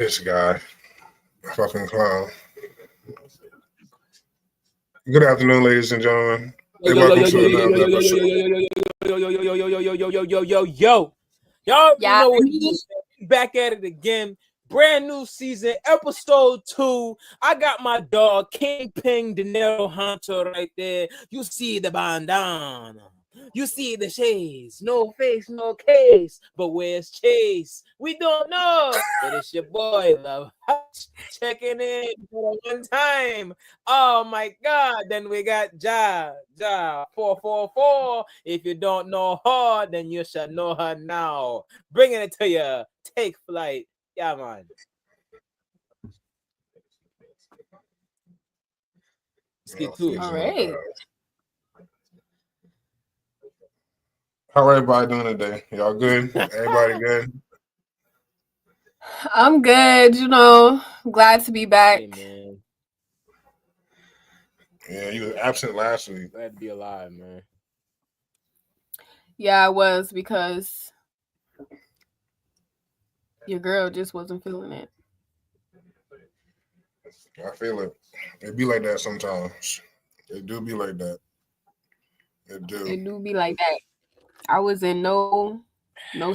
This guy. Fucking clown. Good afternoon, ladies and gentlemen. And welcome to another episode. Y'all know what it is. Back at it again. Brand new season, episode 2. I got my dog Kingpin Dinero Hunter right there. You see the bandana. You see the shades. No face, no case. But where's Chase? We don't know. But it's your boy, Love. Checking in for one time. Oh my God. Then we got Ja 444. If you don't know her, then you should know her now. Bringing it to you. Take flight. Yeah, man. Let's get to it. All right. How everybody doing today? Y'all good? Everybody good? I'm good. Glad to be back. Hey, man. Yeah, you were absent last week. Glad to be alive, man. Yeah, I was, because your girl just wasn't feeling it. I feel it. It be like that sometimes. It do be like that. It do. It do be like that. I was in no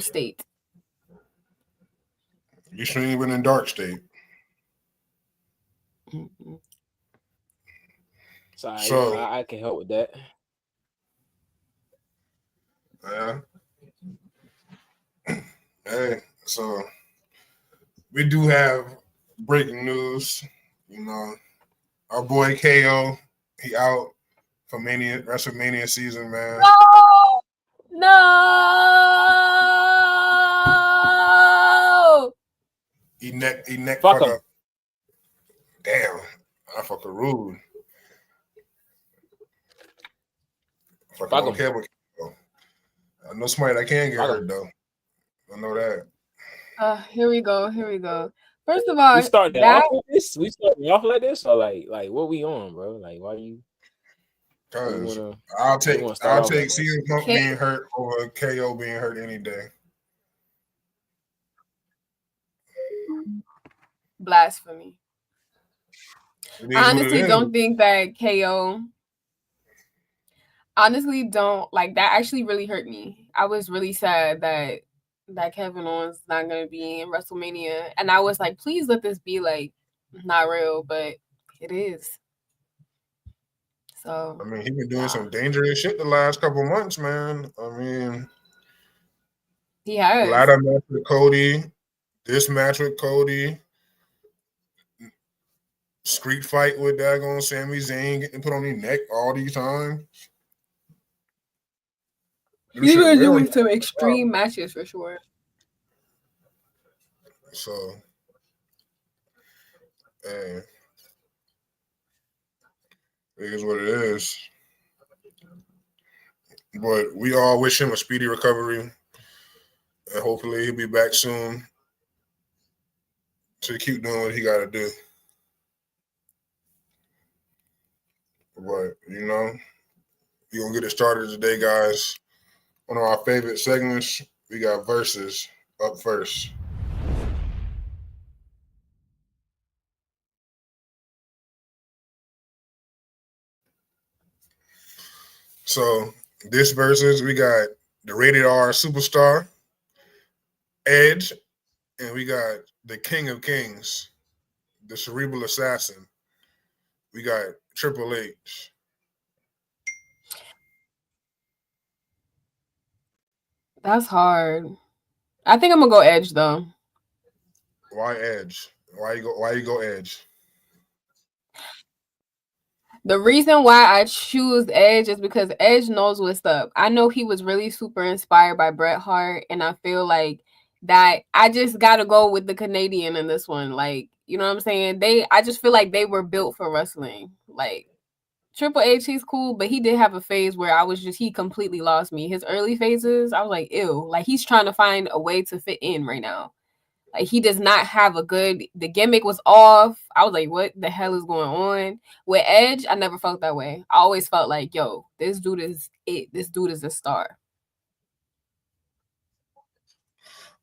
state. You shouldn't even been in dark state. Mm-mm. Sorry, So- I can help with that. Yeah. Hey, so we do have breaking news. Our boy KO, he out for WrestleMania season, man. No. He neck Fuck fuck him. up. Damn, I fucking rude. Fucking Fuck okay with KO. I know somebody that can get Fuck him. hurt though. I know that. Here we go. First of all, We started that off with this? We started off like this? Or like what we on, bro? Like, why you Cause wanna- I'll take wanna start off with? CM Punk K- being hurt over KO being hurt any day. blasphemy. It is I what honestly it is. don't think that KO. Honestly, don't like that. Actually, really hurt me. I was really sad that Kevin Owens is not gonna be in WrestleMania, and I was like, please let this be like not real, but it is. So I mean, he been doing some dangerous shit the last couple months, man. I mean, he has. ladder match with Cody, this match with Cody, street fight with daggone Sami Zayn getting put on his neck all these times. Them He's shit been really- doing some extreme matches for sure. So, hey, it is what it is. But we all wish him a speedy recovery, and hopefully he'll be back soon to keep doing what he got to do. But, we're going to get it started today, guys. One of our favorite segments, we got Versus up first. So this Versus, we got the Rated R Superstar, Edge, and we got the King of Kings, the Cerebral Assassin. We got Triple H. That's hard. I think I'm gonna go Edge though. Why Edge? Why you go Edge? The reason why I choose Edge is because Edge knows what's up. I know he was really super inspired by Bret Hart, and I feel like that I just gotta go with the Canadian in this one. Like, you know what I'm saying? I just feel like they were built for wrestling. Like, Triple H, he's cool, but he did have a phase where he completely lost me. His early phases, I was like, ew. Like, he's trying to find a way to fit in right now. Like, he does not have the gimmick was off. I was like, what the hell is going on? With Edge, I never felt that way. I always felt like, yo, this dude is it. This dude is a star.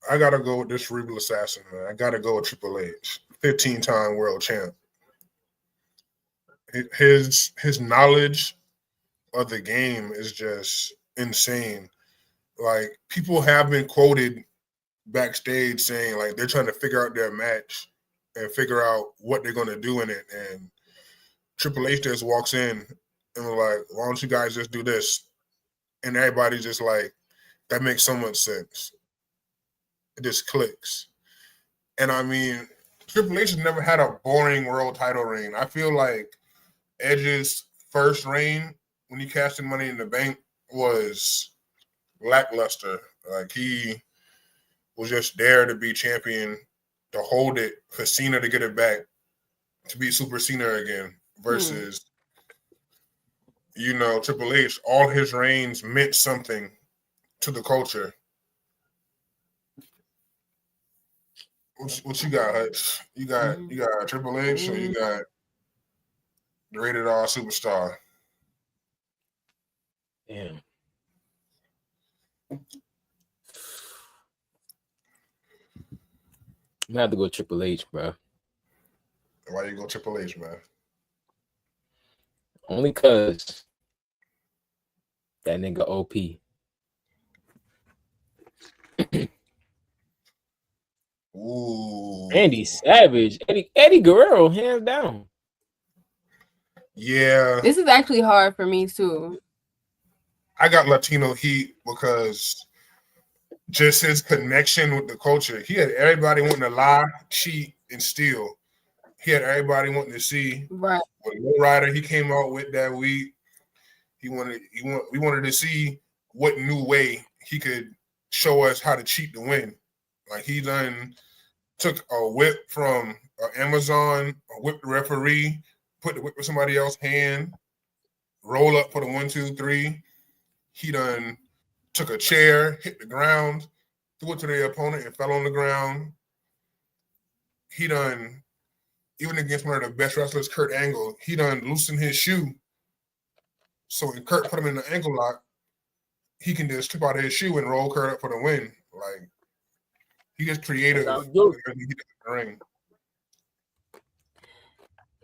I gotta go with this cerebral assassin, man. I gotta go with Triple H, 15-time world champ. His knowledge of the game is just insane. Like, people have been quoted backstage saying like they're trying to figure out their match and figure out what they're gonna do in it. And Triple H just walks in and we're like, why don't you guys just do this? And everybody's just like, that makes so much sense. It just clicks. And I mean, Triple H has never had a boring world title reign. I feel like Edge's first reign when he cashed in Money in the Bank was lackluster. Like, he was just there to be champion, to hold it, for Cena to get it back, to be Super Cena again, versus, Triple H. All his reigns meant something to the culture. What you got, Hutch? You got Triple H, or you got the rated R superstar? Damn. I'm gonna have to go Triple H, bro. Why you go Triple H, man? Only cause that nigga OP. Ooh. Randy Savage, Eddie Guerrero, hands down. Yeah. This is actually hard for me too. I got Latino Heat because just his connection with the culture. He had everybody wanting to lie, cheat, and steal. He had everybody wanting to see right. what low rider he came out with that week. We wanted to see what new way he could show us how to cheat to win. Like, he done took a whip from Amazon, whipped the referee, put the whip in somebody else's hand, roll up for the 1, 2, 3. He done took a chair, hit the ground, threw it to the opponent, and fell on the ground. He done, even against one of the best wrestlers, Kurt Angle, he done loosened his shoe. So when Kurt put him in the ankle lock, he can just trip out of his shoe and roll Kurt up for the win. Like, he gets creative when he gets in the ring.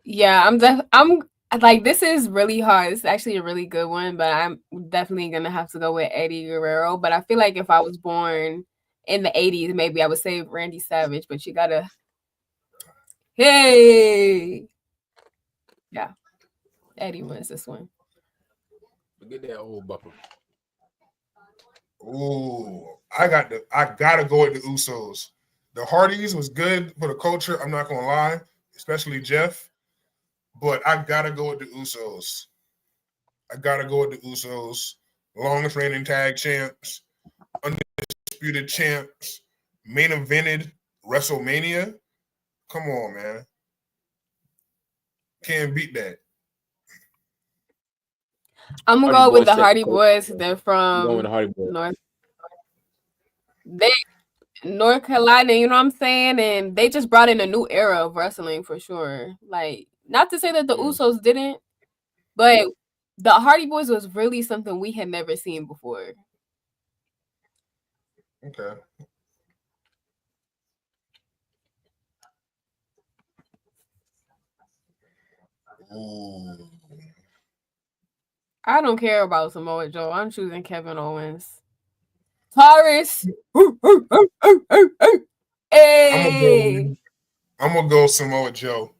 Yeah, I'm like, this is really hard. It's actually a really good one, but I'm definitely gonna have to go with Eddie Guerrero. But I feel like if I was born in the 80s, maybe I would say Randy Savage, but you gotta yeah. Eddie wins this one. Forget that old buffer. Ooh, I gotta go with the Usos. The Hardys was good for the culture, I'm not gonna lie, especially Jeff. But I gotta go with the Usos. Longest reigning tag champs, undisputed champs, main evented WrestleMania. Come on, man. Can't beat that. I'm gonna go with the Hardy Boys. They're from North Carolina, you know what I'm saying? And they just brought in a new era of wrestling for sure. Like, not to say that the Usos didn't, but the Hardy Boys was really something we had never seen before. Okay. Ooh. I don't care about Samoa Joe. I'm choosing Kevin Owens. Taurus. Hey. I'm gonna go Samoa Joe.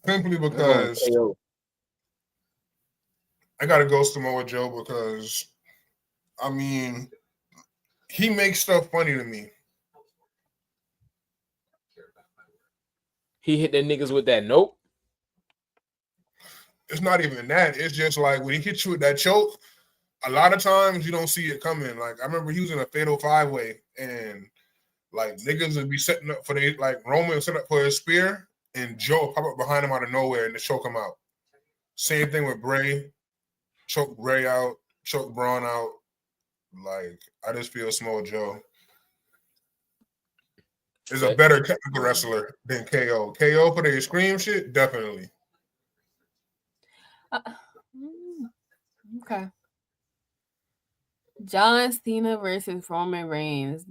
Simply because I gotta go Samoa Joe because, I mean, he makes stuff funny to me. He hit the niggas with that nope. It's not even that. It's just like when he hits you with that choke, a lot of times you don't see it coming. Like, I remember he was in a fatal 5-way and like niggas would be setting up for Roman would set up for his spear and Joe would pop up behind him out of nowhere and just choke him out. Same thing with Bray. Choke Bray out, choke Braun out. Like, I just feel Samoa Joe is a better technical wrestler than KO. KO for the scream shit, definitely. Okay. John Cena versus Roman Reigns.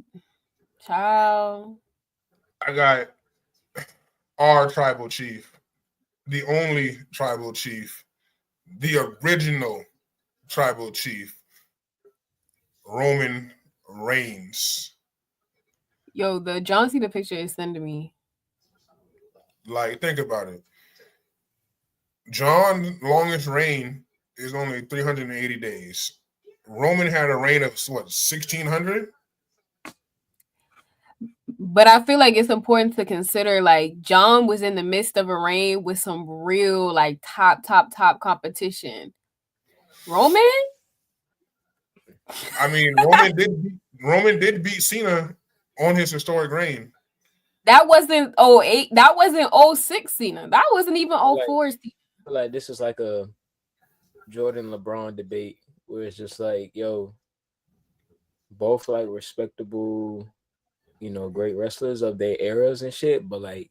Child. I got our tribal chief, the only tribal chief, the original tribal chief, Roman Reigns. Yo, the John Cena picture is sending me. Like, think about it. John's longest reign is only 380 days. Roman had a reign of what, 1600? But I feel like it's important to consider, like, John was in the midst of a reign with some real, like, top competition. Roman? I mean, Roman did beat Cena on his historic reign. That wasn't 08. That wasn't 06 Cena. That wasn't even 04 Cena. I feel like this is like a Jordan LeBron debate where it's just like, yo, both like respectable, you know, great wrestlers of their eras and shit, but like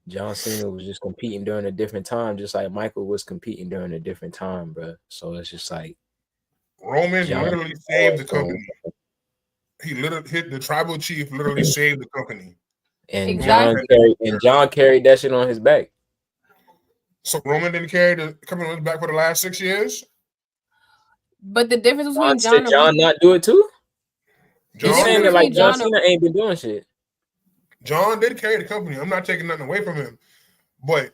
John Cena was just competing during a different time, just like Michael was competing during a different time, bro. So it's just like Roman literally saved the company. He literally hit the tribal chief, literally saved the company. And Exactly. John carried that shit on his back. So Roman didn't carry the company on his back for the last 6 years? But the difference between Did John not do it too? John He's saying that like John Cena ain't been doing shit. John did carry the company. I'm not taking nothing away from him. But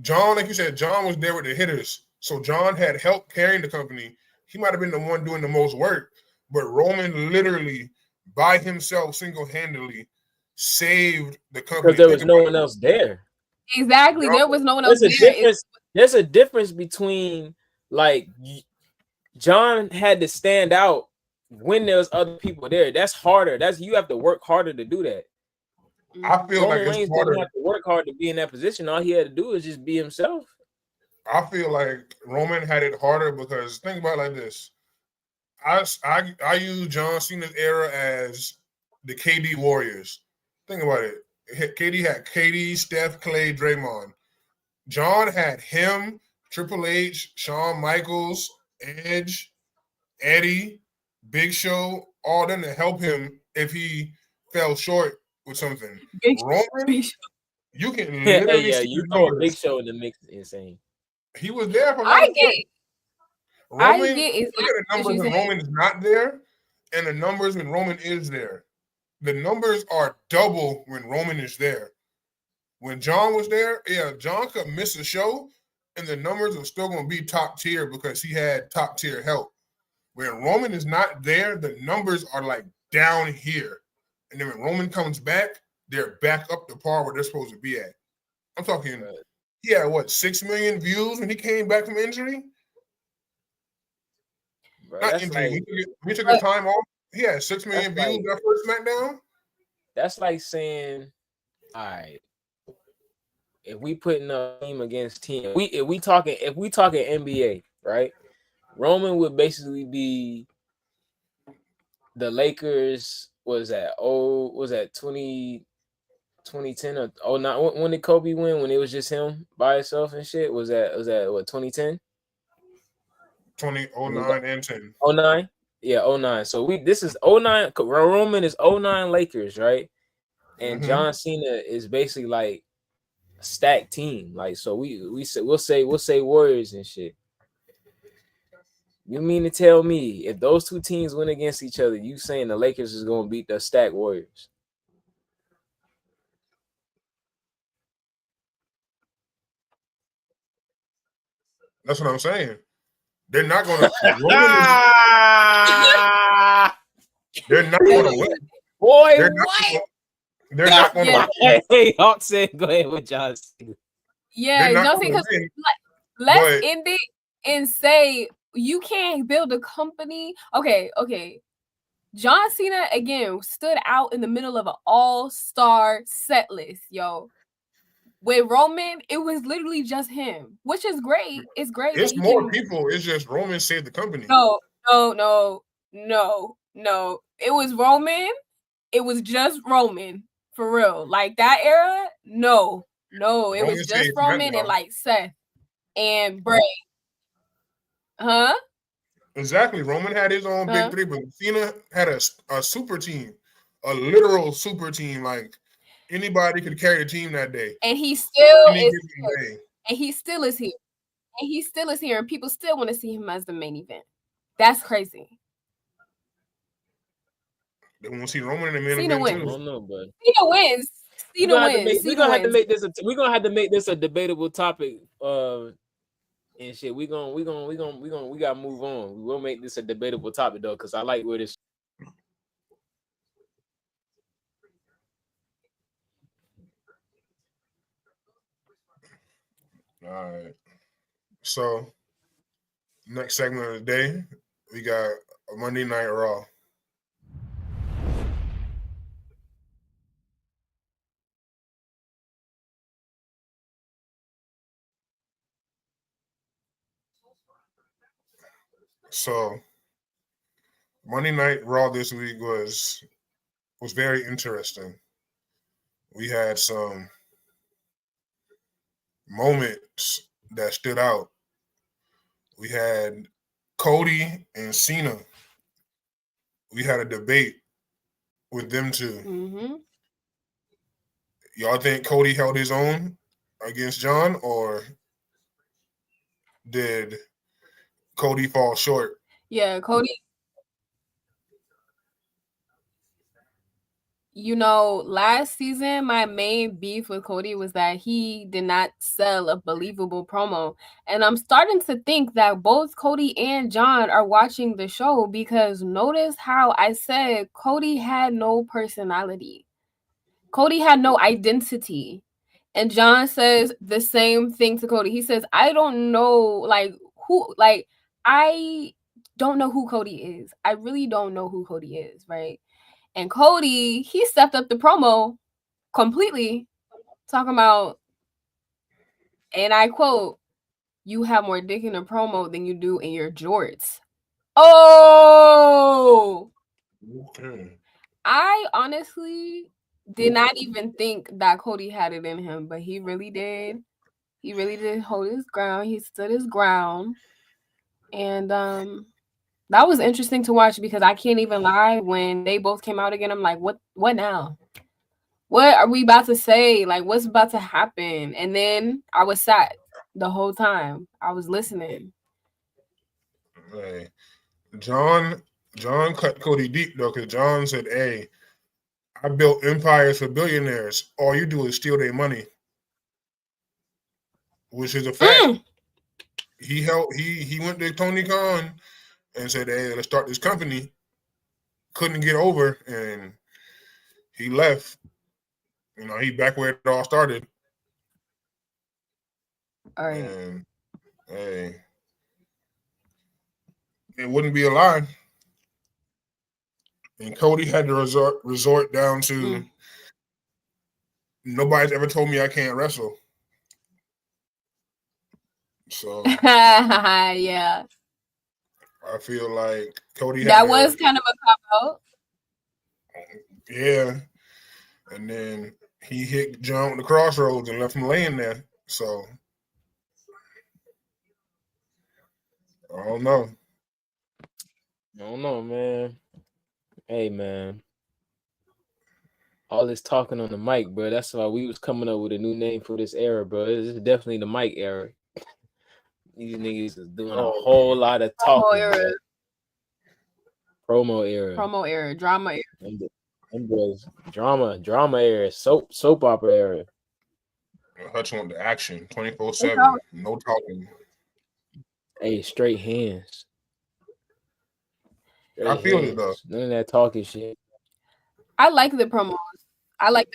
John, like you said, John was there with the hitters. So John had help carrying the company. He might have been the one doing the most work. But Roman literally, by himself, single-handedly, saved the company. Because there was no one else there. Exactly. There was no one else there. There's a difference between, like, John had to stand out when there's other people there. That's harder. You have to work harder to do that. I feel Roman like Reigns it's harder. didn't have to work hard to be in that position. All he had to do is just be himself. I feel like Roman had it harder because think about it like this. I use John Cena's era as the KD Warriors. Think about it. KD had KD, Steph, Clay, Draymond. John had him, Triple H, Shawn Michaels, Edge, Eddie, Big Show, all them to help him if he fell short with something. Roman, you can literally see you the throw a numbers. Big Show in the mix. Insane. He was there for. I get it. Roman, look at the numbers when Roman is not there, and the numbers when Roman is there. The numbers are double when Roman is there. When John was there, John could miss a show, and the numbers are still going to be top tier because he had top tier help. When Roman is not there, the numbers are like down here. And then when Roman comes back, they're back up to par where they're supposed to be at. I'm talking, he had 6 million views when he came back from injury? Bro, not injury. He took the time off. He had 6 million views that first SmackDown. That's like saying, all right, if we putting a team against team, if we talking NBA, right? Roman would basically be the Lakers. Was that 2010 or 09? When did Kobe win? When it was just him by himself and shit? Was that what, 2010? 09 and 10. 09? Yeah, 09. So this is 09. Roman is 09 Lakers, right? And John Cena is basically like a stacked team. Like, so we'll say Warriors and shit. You mean to tell me if those two teams win against each other, you saying the Lakers is gonna beat the stacked Warriors? That's what I'm saying. They're not gonna they're not gonna win. Boy, they're not gonna win. Hey, Hawk said go ahead with John Cena. Yeah, no, because let's end it and say you can't build a company. Okay. John Cena again stood out in the middle of an all-star set list, yo. With Roman, it was literally just him, which is great. It's great. It's more people. It's just Roman saved the company. No. It was Roman. It was just Roman for real. Like that era, no. It was just Roman and like Seth and Bray. Huh? Exactly. Roman had his own big three, but Cena had a super team a literal super team. Like anybody could carry the team that day. And he still Any is given here. day. And he still is here. And he still is here. And people still want to see him as the main event. That's crazy. They want to see Roman in the main Cena event wins. too. I don't know, but Cena wins. Cena wins. We're gonna have to make this a debatable topic. And shit, we gotta move on. We will make this a debatable topic though, because I like where this. All right. So next segment of the day, we got a Monday Night Raw. So Monday Night Raw this week was very interesting. We had some moments that stood out. We had Cody and Cena. We had a debate with them two. Mm-hmm. Y'all think Cody held his own against John, or did Cody fall short? Yeah, Cody. You know, last season, my main beef with Cody was that he did not sell a believable promo. And I'm starting to think that both Cody and John are watching the show, because notice how I said Cody had no personality. Cody had no identity. And John says the same thing to Cody. He says, I don't know, I don't know who Cody is. I really don't know who Cody is, right? And Cody, he stepped up the promo completely, talking about, and I quote, "You have more dick in a promo than you do in your jorts." Oh! Okay. I honestly did not even think that Cody had it in him, but he really did. He really did hold his ground. He stood his ground. And that was interesting to watch, because I can't even lie, when they both came out again, I'm like, what now? What are we about to say? Like, what's about to happen? And then I was sat the whole time. I was listening. Hey, John cut Cody deep though, because John said, "Hey, I built empires for billionaires. All you do is steal their money," which is a fact. He went to Tony Khan and said, "Hey, let's start this company." Couldn't get over, and he left. You know, he back where it all started. All right. And hey, it wouldn't be a lie. And Cody had to resort down to, nobody's ever told me I can't wrestle. So yeah. I feel like Cody that was kind of a cop out. Yeah. And then he hit John with the crossroads and left him laying there. So I don't know. Man. Hey, man. All this talking on the mic, bro. That's why we was coming up with a new name for this era, bro. It's definitely the mic era. These niggas is doing a whole lot of talking. Promo era. Drama era. Them boys, drama era, soap opera era. Hutch want the action 24/7. No talking. Hey, straight hands. I feel it though. None of that talking shit. I like the promos. I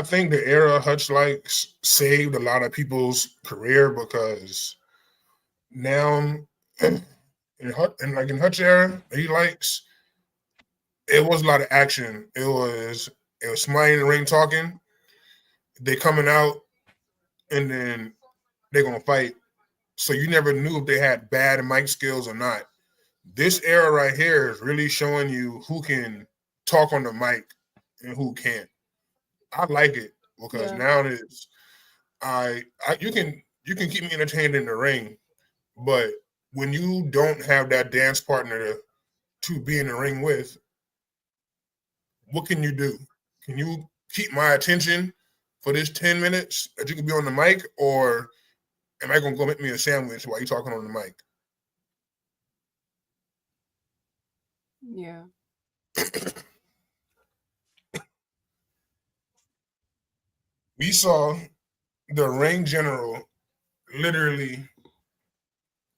think the era Hutch likes saved a lot of people's career, because now in Hutch era, he likes, it was a lot of action. It was somebody in the ring talking, they coming out, and then they're gonna fight. So you never knew if they had bad mic skills or not. This era right here is really showing you who can talk on the mic and who can't. I like it, because now it's you can keep me entertained in the ring, but when you don't have that dance partner to be in the ring with, what can you do? Can you keep my attention for this 10 minutes that you can be on the mic, or am I going to go make me a sandwich while you're talking on the mic? Yeah. We saw the ring general literally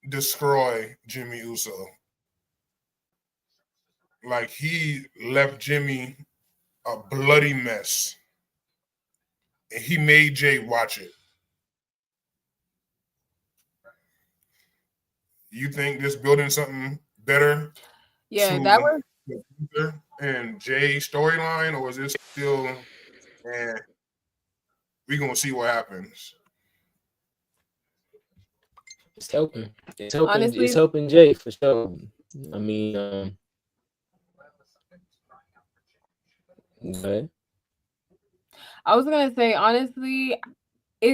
destroy Jimmy Uso. Like, he left Jimmy a bloody mess. And he made Jay watch it. You think this building something better? Yeah, that was and Jay's storyline, or is it still, and we're gonna see what happens? It's helping. It's helping. Honestly, It's helping Jay for sure. I mean, okay. I was gonna say, honestly,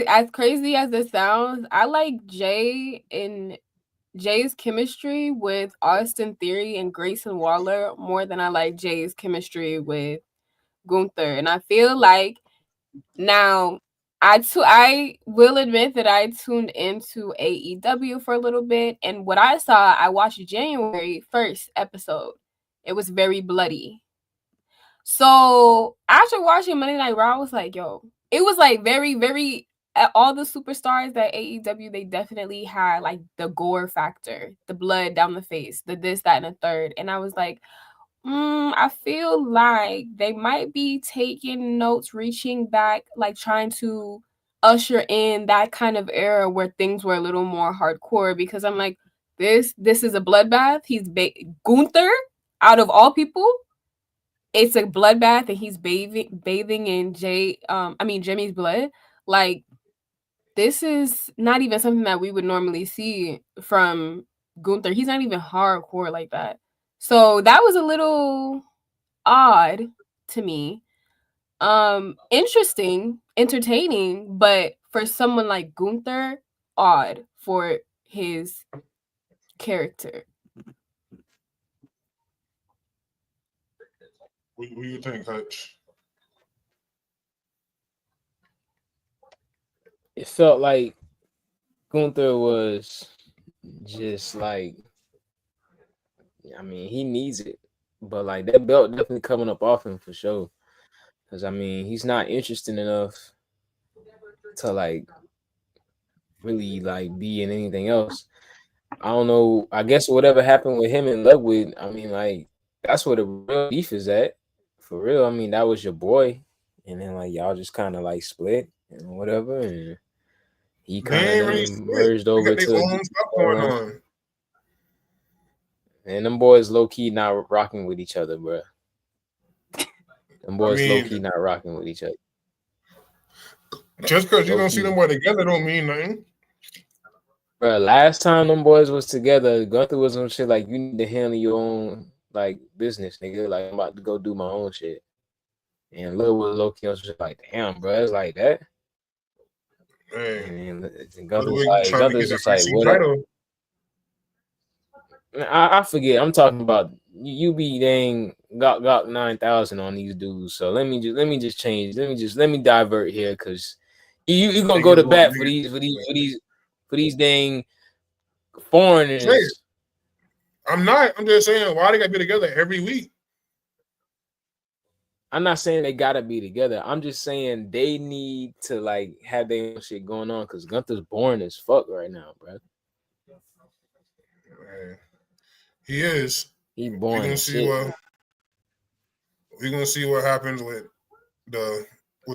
as crazy as it sounds, I like Jay and Jay's chemistry with Austin Theory and Grayson Waller more than I like Jay's chemistry with Gunther. And I feel like now I will admit that I tuned into AEW for a little bit, and what I saw, I watched January 1st episode. It was very bloody. So after watching Monday Night Raw, I was like, yo, it was like very, very all the superstars that AEW, they definitely had like the gore factor, the blood down the face, the this, that, and the third. And I was like, I feel like they might be taking notes, reaching back, like trying to usher in that kind of era where things were a little more hardcore, because I'm like, this is a bloodbath. Gunther, out of all people, it's a bloodbath and he's bathing in Jimmy's blood. Like, this is not even something that we would normally see from Gunther. He's not even hardcore like that. So that was a little odd to me. Interesting, entertaining, but for someone like Gunther, odd for his character. What do you think, Hutch? It felt like Gunther was just like, I mean, he needs it, but like that belt definitely coming up off him for sure. Because I mean, he's not interesting enough to like really like be in anything else. I don't know. I guess whatever happened with him and Ludwig, I mean, like that's where the real beef is at. For real. I mean, that was your boy, and then like y'all just kind of like split and whatever, and he kind of really then merged over they got to their own stuff going on. And them boys low key not rocking with each other, bro. Them boys low key not rocking with each other. Just because you don't see them boys together don't mean nothing. Bro, last time them boys was together, Gunther was on shit like, you need to handle your own like business, nigga. Like, I'm about to go do my own shit. And Lil was low key was just like, damn, bro, it's like that. And Gunther's just like, what up? I forget. I'm talking about you be dang got 9,000 on these dudes. So let me just change. Let me divert here, because you gonna go to bat for these dang foreigners. I'm not. I'm just saying, why they gotta be together every week? I'm not saying they gotta be together. I'm just saying they need to like have their own shit going on, because Gunther's boring as fuck right now, bro. He is. He boring. We're gonna see what happens with the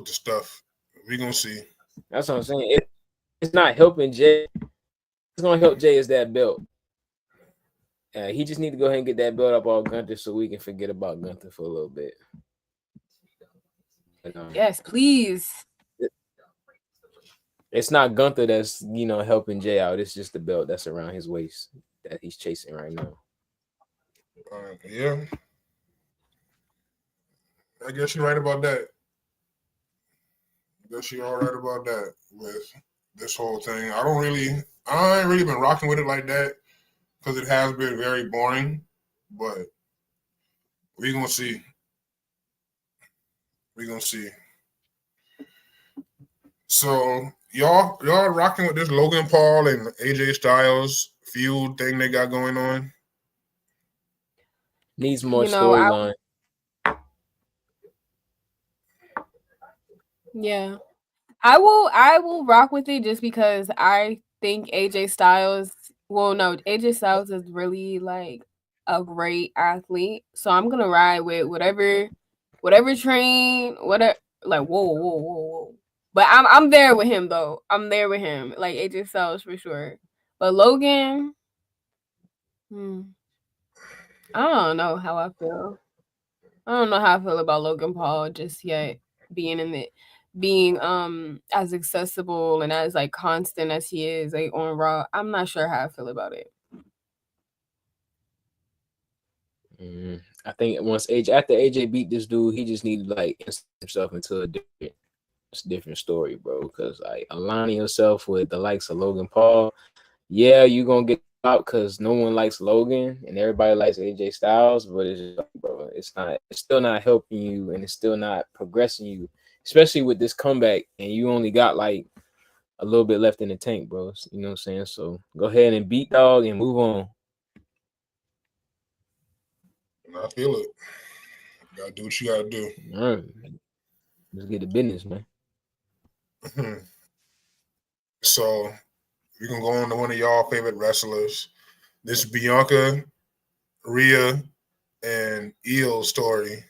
stuff. We're gonna see. That's what I'm saying. It's not helping Jay. It's gonna help Jay is that belt. He just need to go ahead and get that belt up on Gunther so we can forget about Gunther for a little bit. Yes, please. It's not Gunther that's helping Jay out. It's just the belt that's around his waist that he's chasing right now. Yeah, I guess you're right about that. I guess you're all right about that with this whole thing. I ain't really been rocking with it like that, because it has been very boring. But We gonna see. We gonna see. So y'all rocking with this Logan Paul and AJ Styles feud thing they got going on? Needs more storyline. Yeah. I will rock with it just because I think AJ Styles is really like a great athlete. So I'm gonna ride with whatever train, whatever like whoa. But I'm there with him though. I'm there with him. Like AJ Styles for sure. But Logan, I don't know how I feel. I don't know how I feel about Logan Paul just yet being as accessible and as like constant as he is like on Raw. I'm not sure how I feel about it. I think after AJ beat this dude, he just needed to like insert himself into a different story, bro. Because like aligning yourself with the likes of Logan Paul, yeah, you gonna get out because no one likes Logan and everybody likes AJ Styles, but it's just like, bro, it's still not helping you and it's still not progressing you, especially with this comeback and you only got like a little bit left in the tank, bro. You know what I'm saying? So go ahead and beat dog and move on. I feel it. You gotta do what you gotta do. All right. Let's get to business, man. So we can go on to one of y'all favorite wrestlers. This Bianca, Rhea, and Io story.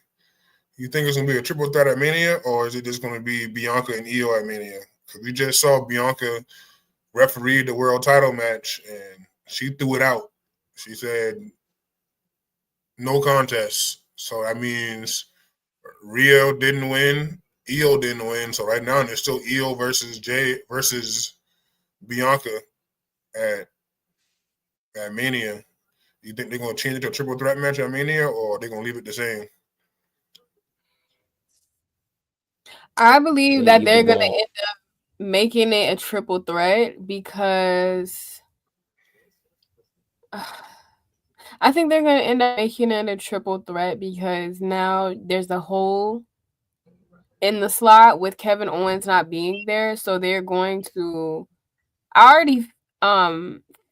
You think it's gonna be a triple threat at Mania, or is it just gonna be Bianca and Io at Mania? Because we just saw Bianca referee the world title match, and she threw it out. She said no contest. So that means Rio didn't win, Io didn't win. So right now there's still Io versus Bianca at Mania. You think they're gonna change it to a triple threat match at Mania, or they're gonna leave it the same? I believe that they're gonna end up making it a triple threat because I think they're going to end up making it a triple threat because now there's a hole in the slot with Kevin Owens not being there. So they're going to. I already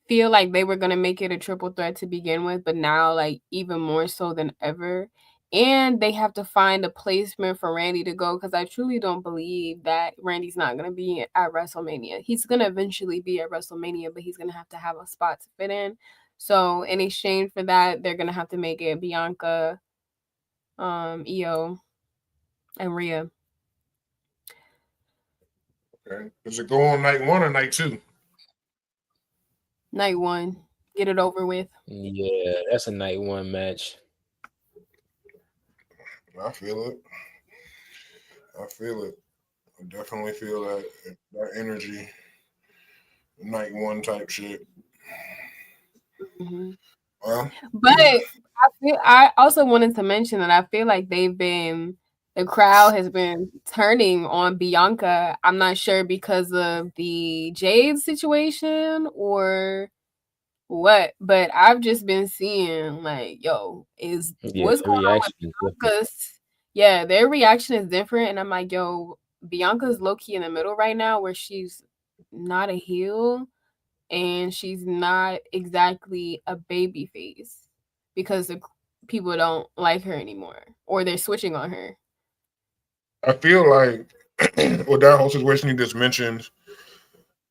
feel like they were going to make it a triple threat to begin with, but now like even more so than ever. And they have to find a placement for Randy to go because I truly don't believe that Randy's not going to be at WrestleMania. He's going to eventually be at WrestleMania, but he's going to have a spot to fit in. So in exchange for that, they're going to have to make it Bianca, Io, and Rhea. Okay. Does it go on night 1 or night 2? Night 1. Get it over with. Yeah, that's a night 1 match. I feel it. I definitely feel that energy. Night 1 type shit. Mm-hmm. Well, but I also wanted to mention that I feel like the crowd has been turning on Bianca. I'm not sure because of the Jade situation or what, but I've just been seeing like, what's going on with Bianca's? Yeah, their reaction is different, and I'm like, yo, Bianca's low key in the middle right now, where she's not a heel, and she's not exactly a baby face because the people don't like her anymore, or they're switching on her. I feel like with that whole situation you just mentioned,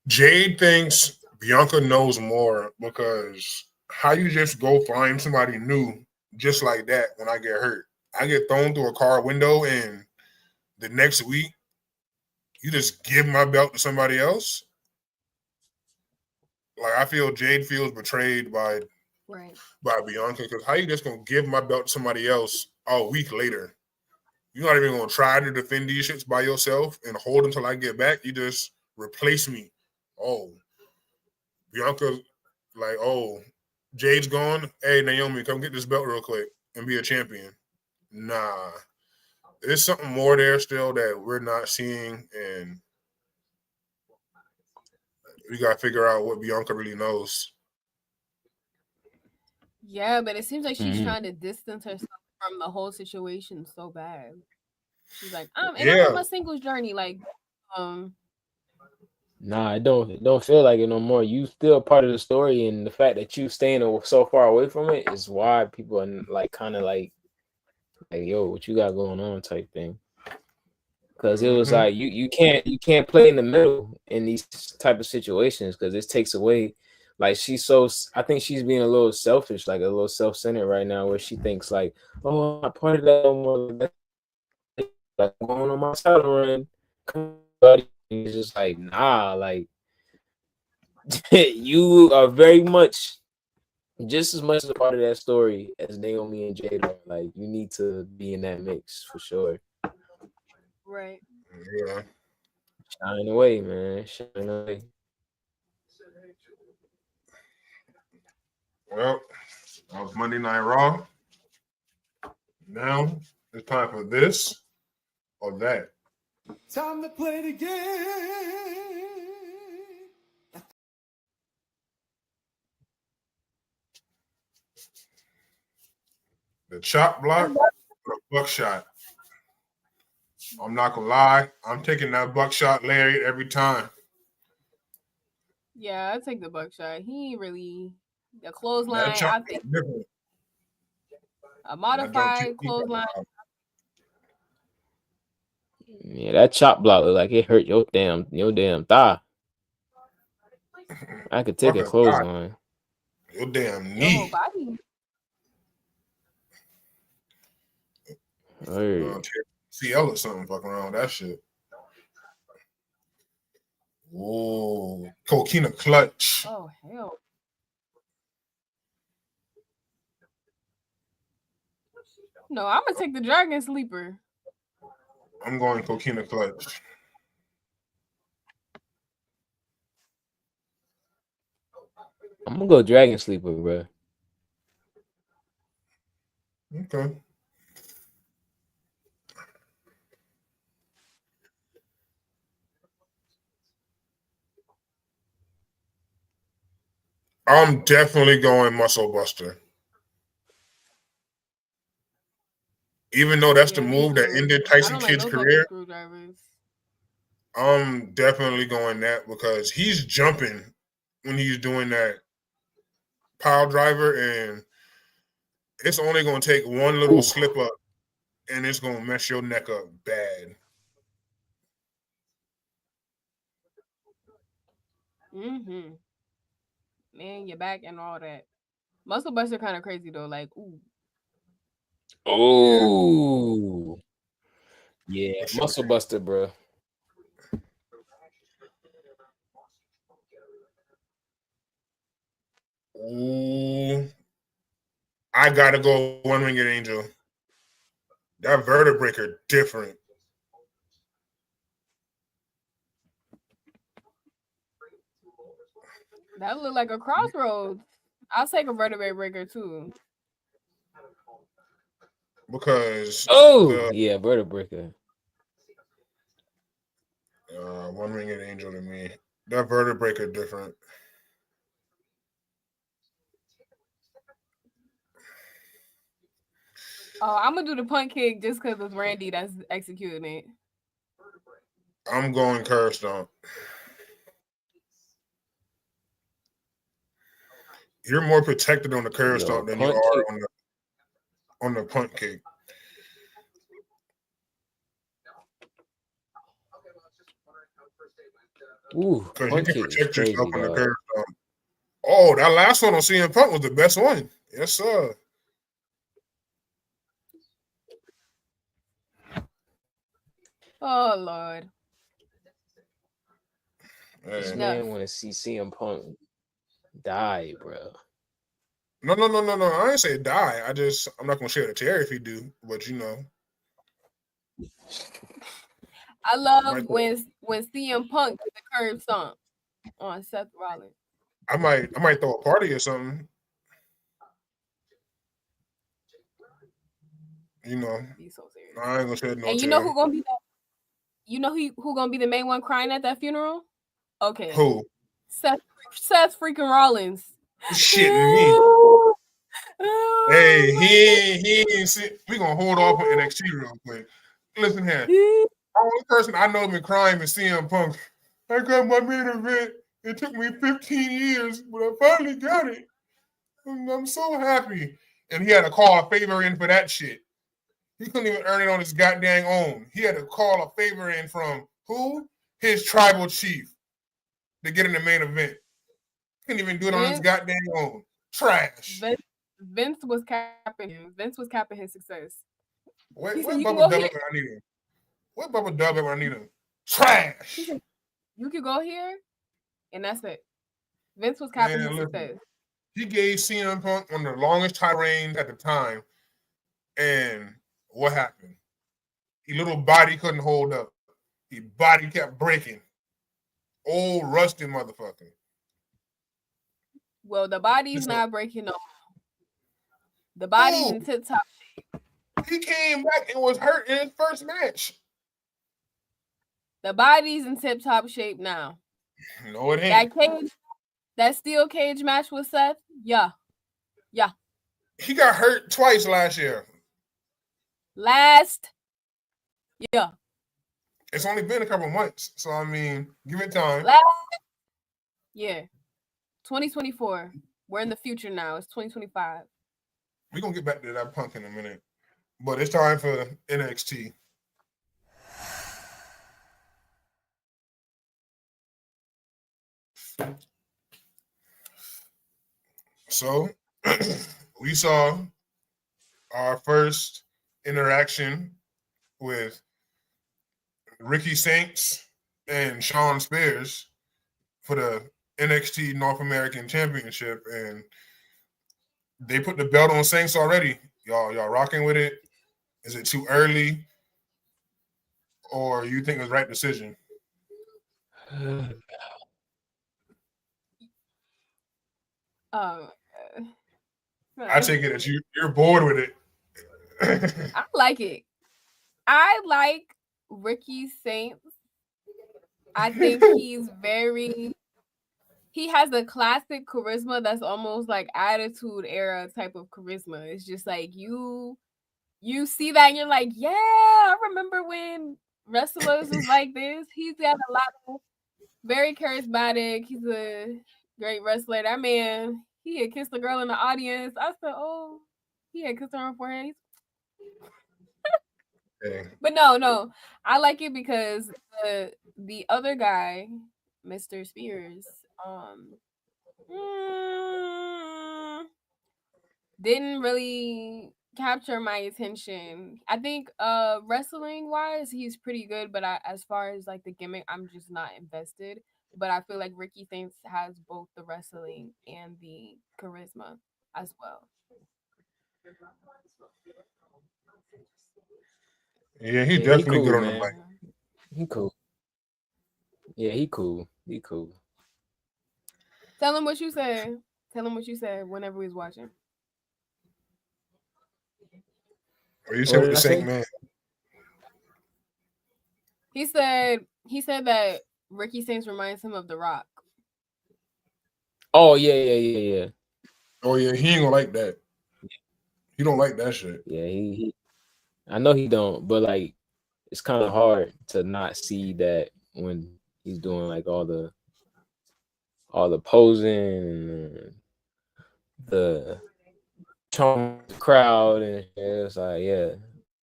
Jade thinks Bianca knows more because how you just go find somebody new just like that when I get hurt? I get thrown through a car window and the next week you just give my belt to somebody else? Like I feel Jade feels betrayed by Bianca because how you just gonna give my belt to somebody else a week later? You're not even gonna try to defend these shits by yourself and hold until I get back. You just replace me. Oh, Bianca, like, oh, Jade's gone. Hey, Naomi, come get this belt real quick and be a champion. Nah, there's something more there still that we're not seeing, and we gotta figure out what Bianca really knows. Yeah, but it seems like she's trying to distance herself from the whole situation so bad. She's like, and I'm Yeah. on my singles journey. Like, Nah, it don't feel like it no more. You still part of the story, and the fact that you staying so far away from it is why people are like kind of like, yo, what you got going on type thing. Because it was like you can't play in the middle in these type of situations because this takes away. Like I think she's being a little selfish, like a little self-centered right now, where she thinks like, oh, I'm not part of that no more. Like going on my title run, buddy. It's just like, nah, like you are very much just as much a part of that story as Naomi and Jade are. Like you need to be in that mix for sure. right. Yeah. Shine away, man. Shine away. Well, that was Monday Night Raw. Now it's time for this or that. Time to play the game. The chop block or the buckshot. I'm not gonna lie. I'm taking that buckshot Larry every time. Yeah, I take the buckshot. He ain't really the That clothesline. chop I think is different. a modified clothesline. Yeah, that chop block look like it hurt your damn thigh. I could take a clothesline. Your damn Your whole knee. body. CL or something fucking around with that shit. Whoa. Coquina clutch. Oh hell. No, I'm gonna take the dragon sleeper. I'm going coquina clutch. I'm gonna go dragon sleeper, bro. Okay. I'm definitely going muscle buster. Even though that's the move that ended Tyson Kidd's career, I'm definitely going that because he's jumping when he's doing that pile driver, and it's only going to take one little slip up, and it's going to mess your neck up bad. Mm-hmm. Man, your back and all that. Muscle buster kind of crazy though. Like, ooh. Oh. Yeah, muscle buster, bro. Ooh. I got to go one-winged angel. That vertebraker different. That look like a crossroads. I'll take a vertebrae breaker too. Because yeah, vertebraker. One-winged angel to me. That vertebraker different. Oh, I'm gonna do the punt kick just because it's Randy that's executing it. I'm going curve stomp. You're more protected on the curve stomp than you are on the punt kick. Ooh, because you can protect yourself on the curve stomp. Oh, that last one on CM Punk was the best one. Yes, sir. Oh Lord. This man want to see CM Punk die, bro. No. I didn't say die. I'm not gonna share the tear if he do, but you know. I love when CM Punk did the curve stomp on Seth Rollins. I might throw a party or something. You know. He's so serious. I ain't gonna shed no tear. And you know who gonna be that? You know who gonna be the main one crying at that funeral? Okay. Who? Seth freaking Rollins. Shitting me. Hey, he ain't see. We gonna hold off on NXT real quick. Listen here. The only person I know been crying is CM Punk. I got my main event. It took me 15 years, but I finally got it. I'm so happy. And he had to call a favor in for that shit. He couldn't even earn it on his goddamn own. He had to call a favor in from who? His tribal chief to get in the main event. Couldn't even do it on his goddamn own. Trash. Vince was capping him. Vince was capping his success. What Bubba Dub when I need him? What Bubba Dub when I need him? Trash. You could go here, and that's it. Vince was capping his success. He gave CM Punk one of the longest title reigns at the time, and what happened? His little body couldn't hold up. His body kept breaking. Old rusty motherfucker. Well, the body's not breaking up. The body's in tip-top shape. He came back and was hurt in his first match. The body's in tip-top shape now. No, it ain't. That steel cage match with Seth, yeah. He got hurt twice last year. Yeah. It's only been a couple months, so I mean, give it time. 2024. We're in the future now. It's 2025. We're gonna get back to that Punk in a minute, but it's time for NXT. So we saw our first interaction with Ricky Saints and Sean Spears for the NXT North American Championship, and they put the belt on Saints already. Y'all rocking with it? Is it too early, or you think it was the right decision? I take it that you're bored with it. I like it. I like Ricky Saints. I think he has a classic charisma that's almost like attitude era type of charisma. It's just like you see that and you're like, yeah, I remember when wrestlers was like this. He's got a lot of very charismatic. He's a great wrestler. That man, he had kissed a girl in the audience. I said, oh, he had kissed her on the forehead. But no, I like it because the other guy, Mr. Spears, didn't really capture my attention. I think wrestling wise, he's pretty good, but as far as like the gimmick, I'm just not invested. But I feel like Ricky Saints has both the wrestling and the charisma as well. Yeah, he's definitely cool, good on man. the mic. He cool. Yeah, he cool. He cool. Tell him what you said. Tell him what you said whenever we was watching. Or you said with the Saint man. He said that Ricky Saints reminds him of The Rock. Oh yeah. Oh yeah, he ain't gonna like that. He don't like that shit. Yeah, he I know he don't, but like it's kind of hard to not see that when he's doing like all the posing and the crowd, and it's like, yeah,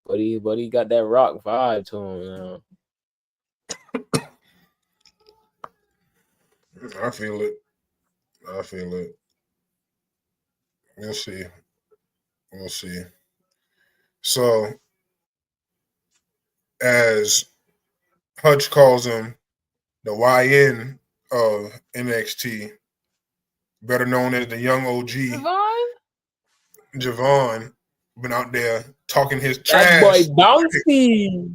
but he got that Rock vibe to him, you know. I feel it. We'll see. So, as Hutch calls him, the YN of NXT, better known as the young OG, Javon, been out there talking his trash. That boy bouncy.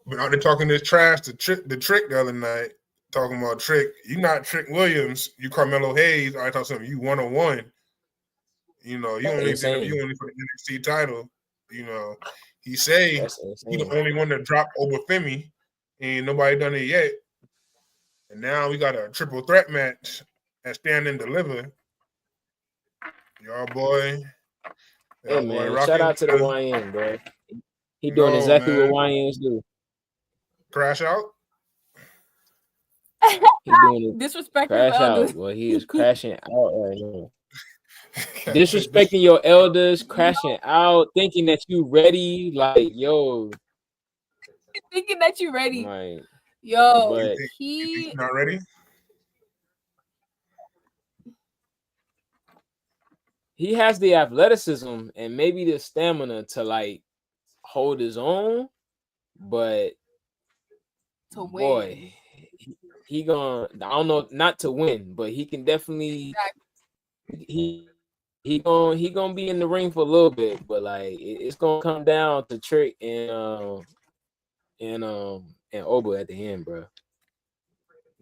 Been out there talking his trash to Trick the other night. Talking about Trick. You not Trick Williams. You Carmelo Hayes. I thought something. You 101. You know, you only for the NXT title. You know, he say he the only one that dropped over Femi. Ain't nobody done it yet. And now we got a triple threat match at Stand and Deliver. Y'all boy. Hey man, shout out to the YN, bro. He doing exactly what YNs do. Crash out. He doing it. Disrespect Crash his elders. out. Well, he is crashing out right now. Disrespecting your elders, crashing out, thinking that you ready. Like, yo. Thinking that you ready. Like, yo, but he's not ready. He has the athleticism and maybe the stamina to like hold his own, but to win. Boy, he gonna, I don't know, not to win, but he can definitely he gonna be in the ring for a little bit, but like it's gonna come down to Trick and Oba at the end, bro.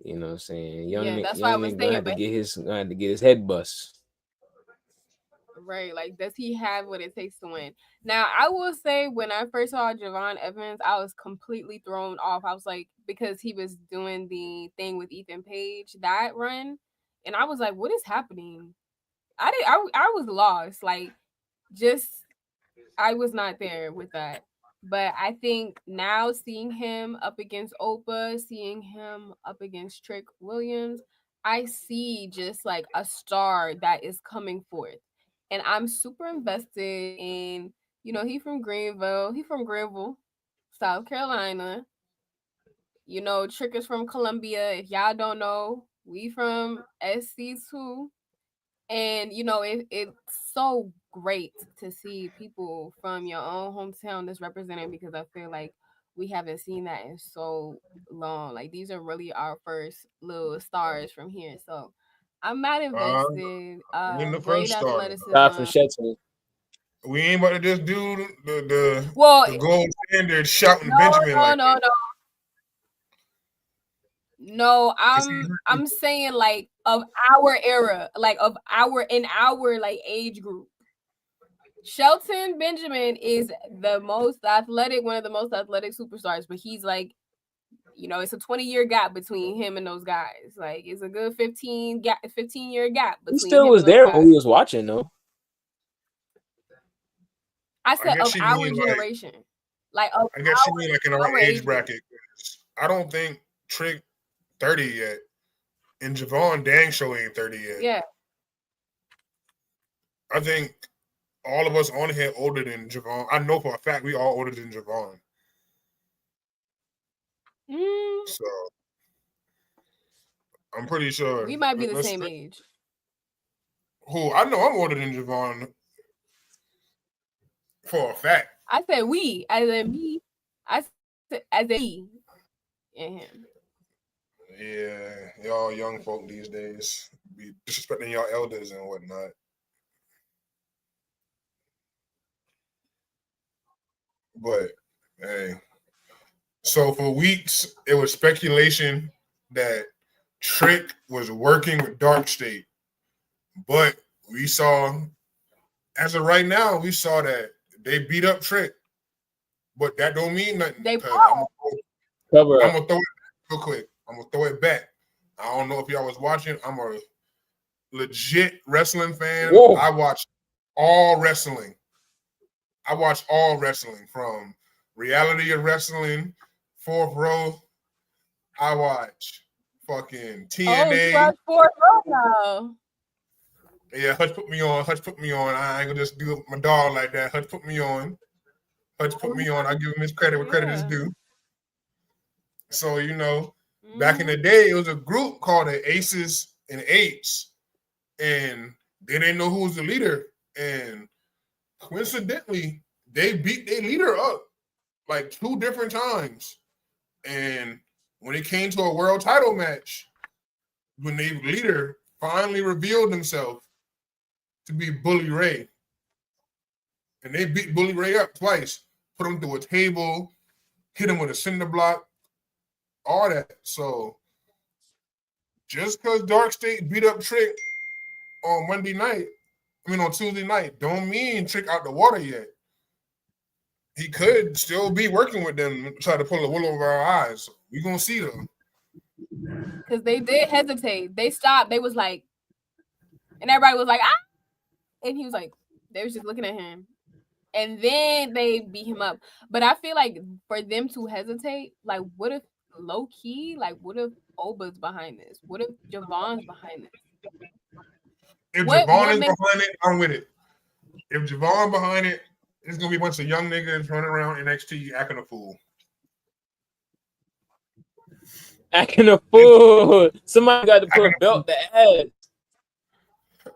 You know what I'm saying? That's why I was saying, gonna have to get his head bust. Right, like, does he have what it takes to win? Now, I will say, when I first saw Javon Evans, I was completely thrown off. I was like, because he was doing the thing with Ethan Page, that run, and I was like, what is happening? I was lost. Like, just, I was not there with that. But I think now seeing him up against Opa, seeing him up against Trick Williams, I see just like a star that is coming forth. And I'm super invested in, he from Greenville, South Carolina. Trick is from Columbia. If y'all don't know, we from SC too. And, it's so great to see people from your own hometown that's represented, because I feel like we haven't seen that in so long. Like, these are really our first little stars from here. So I'm not invested. Great athleticism. We ain't about to just do the gold standard shouting Benjamin. No, I'm saying like of our era, like in our like age group. Shelton Benjamin is the most athletic, one of the most athletic superstars, but he's like, it's a 20-year gap between him and those guys. Like, it's a good 15-year gap between. He still was there when we was watching, though. I said of our generation. I guess you mean like in our age bracket. I don't think Trick 30 yet, and Javon dang show ain't 30 yet. Yeah. I think all of us on here older than Javon. I know for a fact we all older than Javon. So I'm pretty sure we might be the same age. Who? I know I'm older than Javon for a fact. I said we, as in me. I said as in me and him. Yeah, y'all young folk these days be disrespecting y'all elders and whatnot. But hey, so for weeks it was speculation that Trick was working with Dark State, but we saw, as of right now, we saw that they beat up Trick, but that don't mean nothing. They I'm gonna throw it real quick. I'm gonna throw it back. I don't know if y'all was watching. I'm a legit wrestling fan. Whoa. I watch all wrestling. From Reality of Wrestling, Fourth Row. I watch fucking TNA. Oh, you watch Fourth Row now. Yeah, Hutch put me on. I ain't gonna just do my dog like that. Hutch put me on. I give him his credit where credit is due. So, back in the day, it was a group called the Aces and Eights, and they didn't know who was the leader. And coincidentally, they beat their leader up like 2 different times. And when it came to a world title match, when their leader finally revealed himself to be Bully Ray, and they beat Bully Ray up twice, put him through a table, hit him with a cinder block, all that. So just because Dark State beat up Trick on Tuesday night, don't mean Trick out the water yet. He could still be working with them, try to pull the wool over our eyes. We're going to see them. Because they did hesitate. They stopped. They was like, and everybody was like, ah! And he was like, they was just looking at him. And then they beat him up. But I feel like for them to hesitate, like, what if low key, like, what if Oba's behind this? What if Javon's behind this? If Javon is behind it, I'm with it. If Javon behind it, it's gonna be a bunch of young niggas running around NXT acting a fool. Acting a fool. Somebody got to put belt the ass.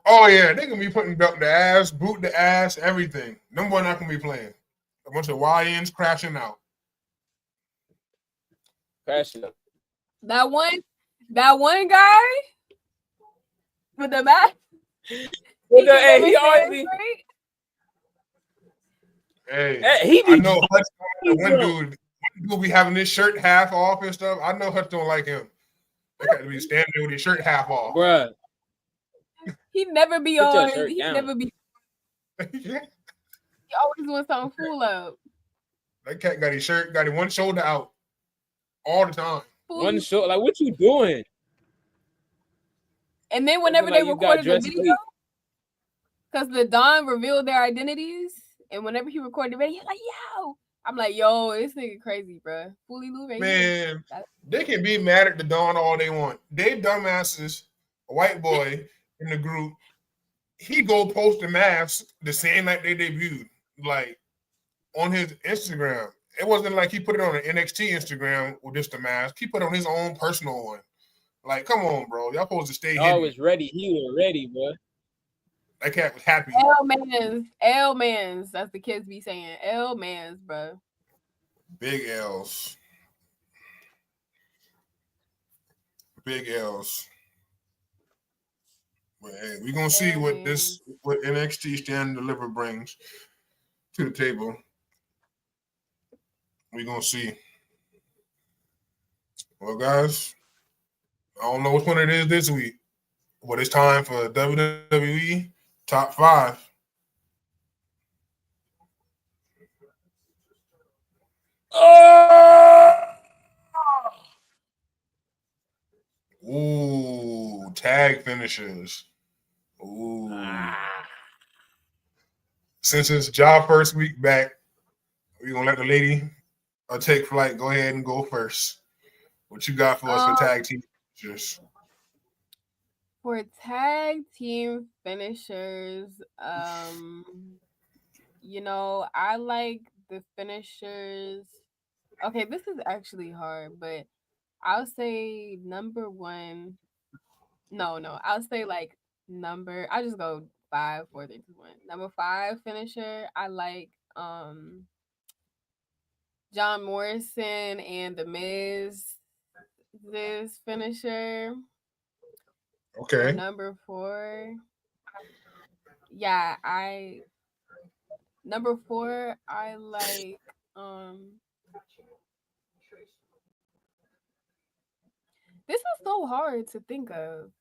Oh yeah, they gonna be putting belt the ass, boot the ass, everything. Them boy not gonna be playing. A bunch of YNs crashing out. Crashing out. That one guy with the mask. He always. Hey, I know Hutch. One dude be having his shirt half off and stuff. I know Hutch don't like him. He got to be standing there with his shirt half off, bruh. He never be on. He never be. Yeah. He always doing something fool up. That cat got his shirt, got his one shoulder out all the time. One shoulder, like what you doing? And then whenever they recorded the video, because the Don revealed their identities, and whenever he recorded the video, he's like, "Yo," I'm like, "Yo, this nigga crazy, bro." Fully Lou, man, they can be mad at the Don all they want. They dumbasses, a white boy in the group. He go post the mask the same night they debuted, like on his Instagram. It wasn't like he put it on an NXT Instagram with just the mask. He put it on his own personal one. Like, come on, bro. Y'all supposed to stay here. Y'all was ready. He was ready, bro. That cat was happy. L-mans. That's the kids be saying. L-mans, bro. Big L's. Big L's. But hey, we're gonna see what NXT Stand and Deliver brings to the table. We're gonna see. Well, guys, I don't know which one it is this week, but it's time for WWE Top 5. Ooh, tag finishers. Ooh. Since it's job first week back, we're gonna let the lady take flight. Go ahead and go first. What you got for us for tag team finishers? For tag team finishers, I like the finishers. Okay, this is actually hard, but I'll say number one. No, I'll say like I'll just go 5, 4, 3, 2, 1. Number 5 finisher, I like John Morrison and The Miz. This finisher. Okay. Number 4. Yeah, number 4, I like this is so hard to think of.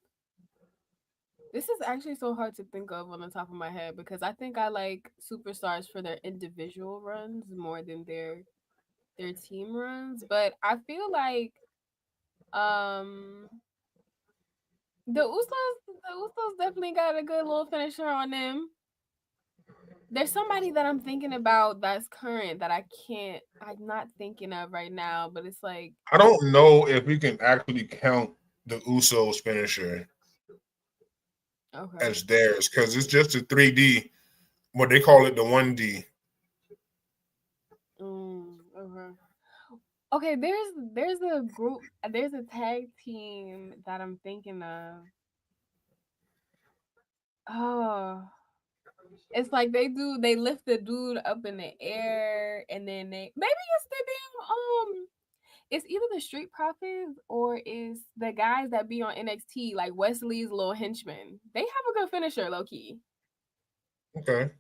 This is actually so hard to think of on the top of my head because I think I like superstars for their individual runs more than their team runs. But I feel like the Usos definitely got a good little finisher on them. There's somebody that I'm thinking about that's current that I'm not thinking of right now, but it's like I don't know if we can actually count the Usos finisher as theirs because it's just a 3D, but they call it the 1D. Okay, there's a group, there's a tag team that I'm thinking of. Oh, it's like they lift the dude up in the air and then maybe it's the damn it's either the Street Profits or it's the guys that be on NXT, like Wesley's little henchmen. They have a good finisher, low key. Okay.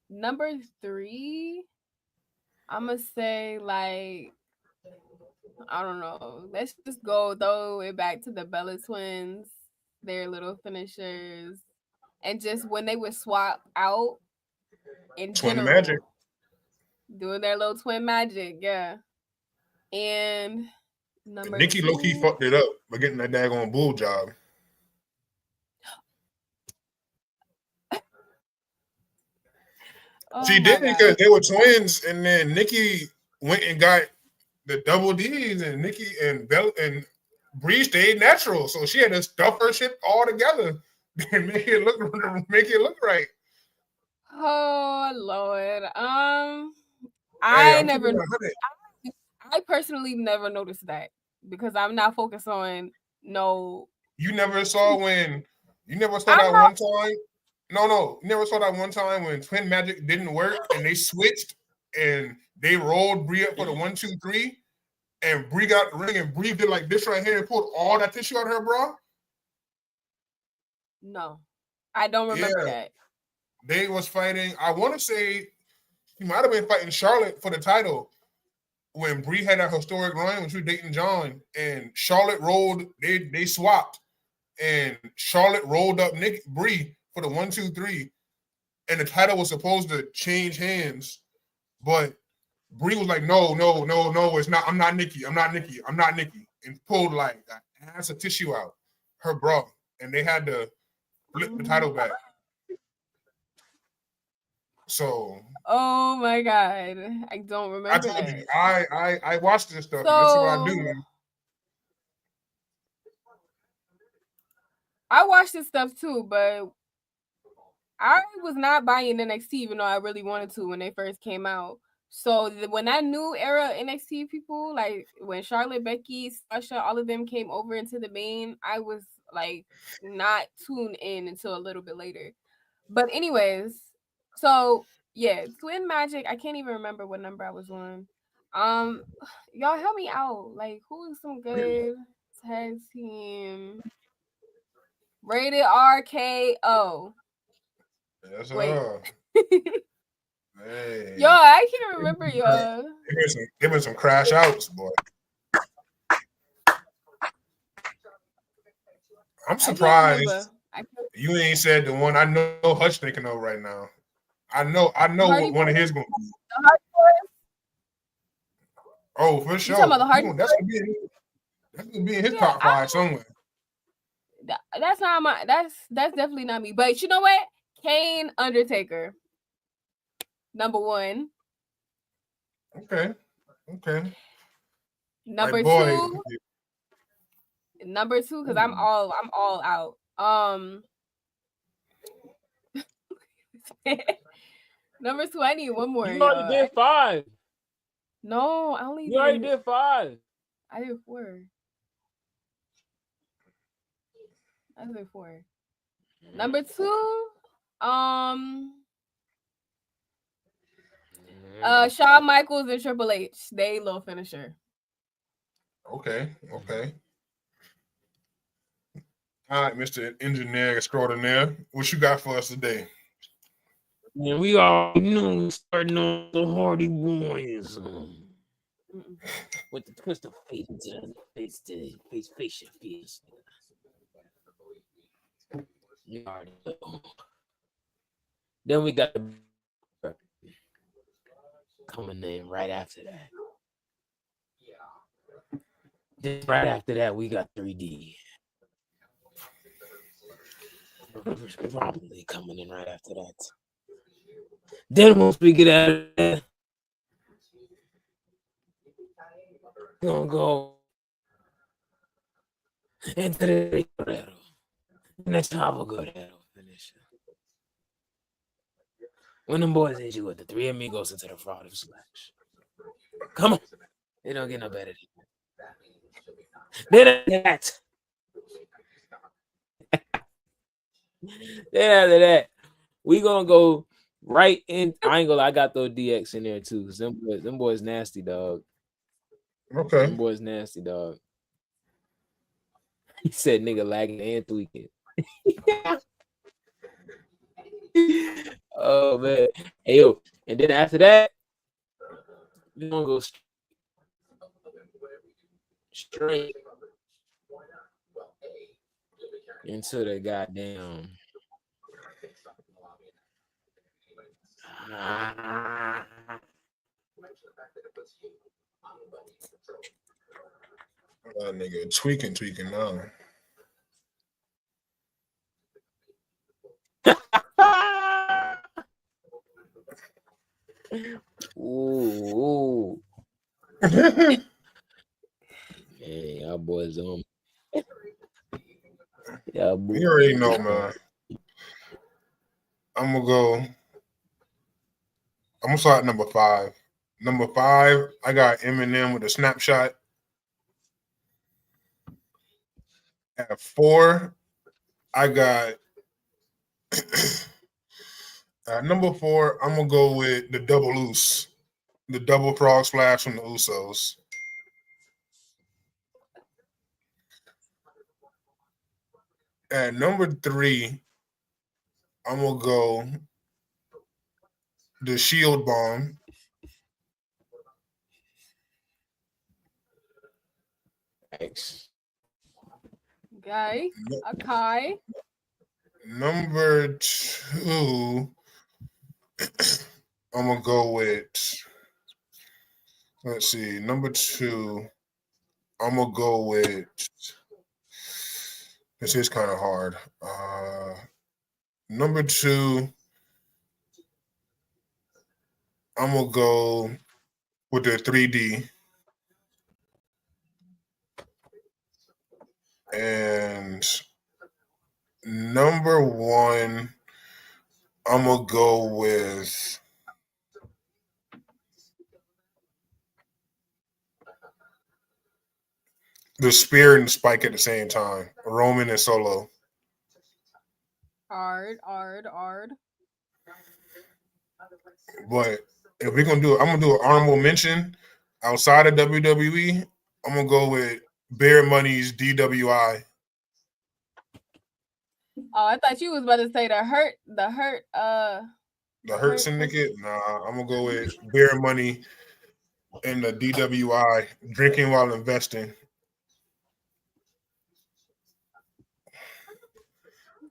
Number 3, I'm gonna say like I don't know. Let's just go throw it back to the Bella Twins, their little finishers, and just when they would swap out in Twin general, magic. Doing their little twin magic, yeah. And number Nikki 2, low-key fucked it up by getting that daggone bull job. Oh She my did God. because they were twins, and then Nikki went and got the double D's, and Nikki and Bree stayed natural, so she had to stuff her shit all together and make it look right. Oh Lord. Hey, I I'm keeping never. it 100. I personally never noticed that because I'm not focused on no. You never saw when you never saw I'm that not. one time. No, you never saw that one time when Twin Magic didn't work and they switched and they rolled Bree up for the 1, 2, 3, and Bree got the ring and Bree did like this right here and pulled all that tissue out of her bra. No, I don't remember that. They was fighting. I want to say he might have been fighting Charlotte for the title when Bree had that historic run when she was dating John, and Charlotte rolled. They swapped, and Charlotte rolled up Bree for the 1, 2, 3, and the title was supposed to change hands, but Bree was like, no, it's not. I'm not Nikki, and pulled like an ass of tissue out her bra, and they had to flip the title back. So, oh my God, I don't remember. I told that. you, I watched this stuff. So, That's what I do. I watched this stuff too, but I was not buying NXT even though I really wanted to when they first came out. So when that new era NXT people, like when Charlotte, Becky, Sasha, all of them came over into the main, I was like not tuned in until a little bit later. But anyways, so yeah, Twin Magic. I can't even remember what number I was on. Y'all help me out. Like, who is some good tag team? Rated RKO. Yes, Wait. Hey. Yo, I can't remember y'all. There been some crash outs, boy. I'm surprised you ain't said the one I know Hutch thinking of right now. I know what one of his gonna be. Oh, for sure. That's gonna be in his top 5 somewhere. That's not my. That's definitely not me. But you know what? Kane, Undertaker, number 1. Okay. Number 2. Number 2, because I'm all out. Number 2, I need one more. You already did 5. No, I only. You already did 5. I did 4. I did 4. Number 2, Shawn Michaels and Triple H. They little finisher. Okay. All right, Mr. Engineer Extraordinaire. What you got for us today? Yeah, we all know starting on the Hardy Boys. With the twist of fate into the face. You already know. Then we got the coming in right after that. Then right after that, we got 3D. Probably coming in right after that. Then once we get out of that, we're gonna go into the Guerrero. Next time we'll go there. Finish. When them boys hit you with the 3 amigos into the fraud of Slash. Come on. They don't get no better than that. Then after that, we gonna go right in. I ain't gonna lie, I got those DX in there too. Them boys nasty, dog. Okay. Them boys nasty, dog. He said nigga lagging and tweaking. Oh man. Hey yo. And then after that, we're gonna go straight into the goddamn nigga tweaking now. Hey, y'all boys on. Yeah, You already know, man. I'm gonna start at number 5. Number 5, I got Eminem with a snapshot. At 4, I got number 4. I'm gonna go with the double loose, the double frog splash from the Usos. At number 3, I'm gonna go the Shield Bomb. Thanks. Okay. Okay. Number 2, I'm gonna go with. Let's see. Number 2, I'm gonna go with. This is kind of hard. Number 2, I'm gonna go with the 3D. And number 1, I'm gonna go with the spear and the spike at the same time. Roman and Solo. Hard. But if we're gonna do it, I'm gonna do an honorable mention outside of WWE. I'm gonna go with Bear Money's DWI. Oh, I thought you was about to say the hurt. The Hurt Syndicate? Nah, I'm gonna go with Bear Money and the DWI, drinking while investing.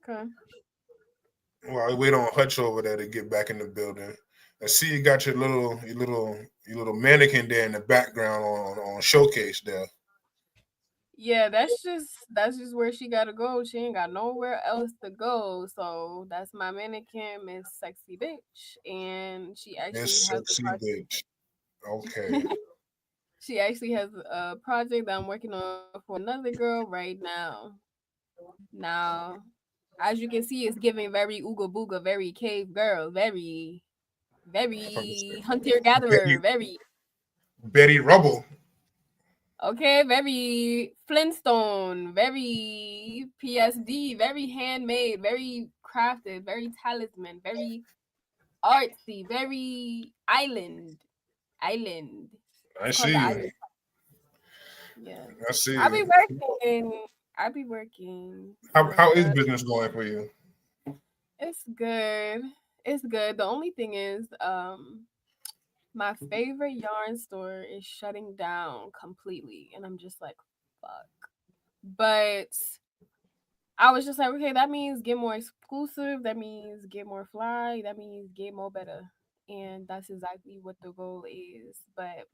Okay. Well, I wait on Hutch over there to get back in the building. I see you got your little mannequin there in the background on showcase there. Yeah, that's just where she gotta go. She ain't got nowhere else to go. So that's my mannequin, Miss Sexy Bitch, and she actually Miss has Sexy a Bitch. Okay. she actually has a project that I'm working on for another girl right now. Now, as you can see, it's giving very ooga booga, very cave girl, very hunter gatherer, very Betty Rubble. okay, very Flintstone, very PSD, very handmade, very crafted, very talisman, very artsy, very island. I It's called see the you. island. Yeah. I see I'll be you. working. I'll be working. How is business going for you? It's good. It's good. The only thing is, my favorite yarn store is shutting down completely, and I'm just like, fuck. But I was just like, okay, that means get more exclusive. That means get more fly. That means get more better. And that's exactly what the goal is. But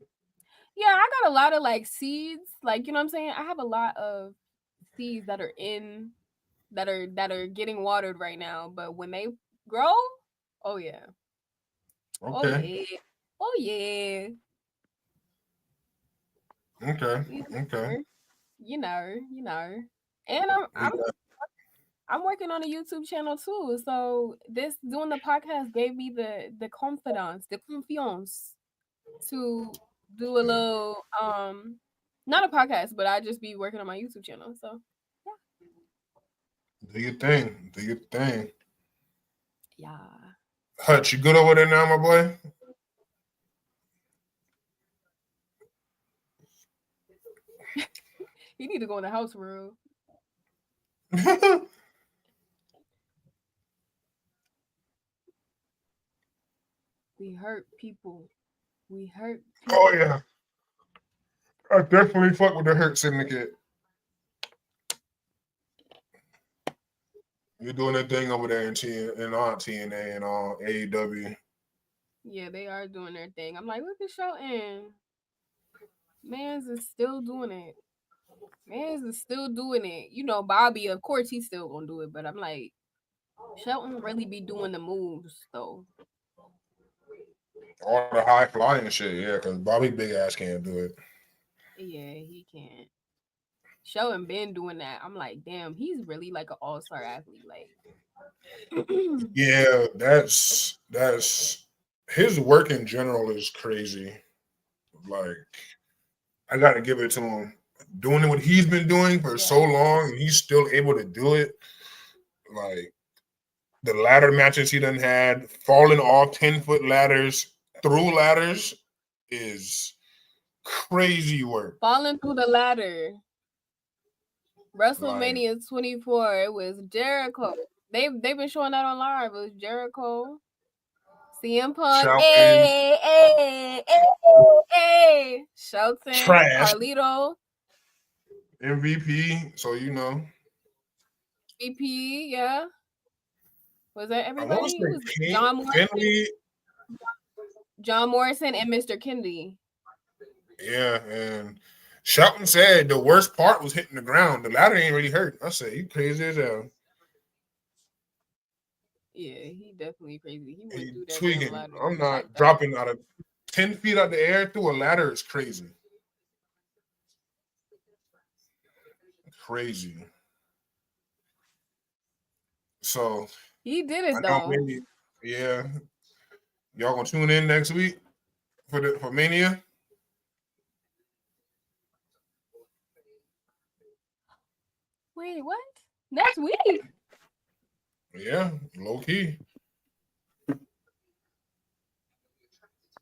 yeah, I got a lot of like seeds. Like, you know what I'm saying? I have a lot of seeds that are in that are getting watered right now. But when they grow, oh yeah. Okay. Oh yeah. Okay. You know. And I'm working on a YouTube channel too. So this doing the podcast gave me the confidence, to do a little not a podcast, but I just be working on my YouTube channel. So Do your thing. Do your thing. yeah. Hutch, you good over there now, my boy? You need to go in the house room. We hurt people. Oh yeah. I definitely fuck with the Hurt Syndicate. You're doing that thing over there in TNA and AEW. Yeah, they are doing their thing. I'm like, look at Shelton. Mans is still doing it. You know, Bobby, of course, he's still gonna do it, but I'm like, Shelton really be doing the moves though. All the high flying shit, yeah, because Bobby big ass can't do it. Yeah, he can't. Showing Ben doing that, I'm like, damn, he's really like an all-star athlete. Like, Yeah, that's his work in general is crazy. Like, I got to give it to him. Doing what he's been doing for so long, and he's still able to do it. Like the ladder matches he done had, falling off 10-foot ladders, through ladders, is crazy work. Falling through the ladder. WrestleMania 24. It was Jericho. They've been showing that on live. It was Jericho, CM Punk, hey, Shelton, Trash. Carlito, MVP. So you know, VP, yeah. Was that I everybody? want to It was say John Morrison, Finley. John Morrison, and Mr. Kennedy. Yeah, and Shelton said the worst part was hitting the ground. The ladder ain't really hurt. I said, you crazy as hell. Yeah, he definitely crazy. He went through that tweaking. ladder. I'm not dropping out of 10 feet out the air through a ladder. Is crazy. Crazy. So he did it though. Maybe, yeah. Y'all gonna tune in next week for Mania? Wait, what? Next week? Yeah, low key.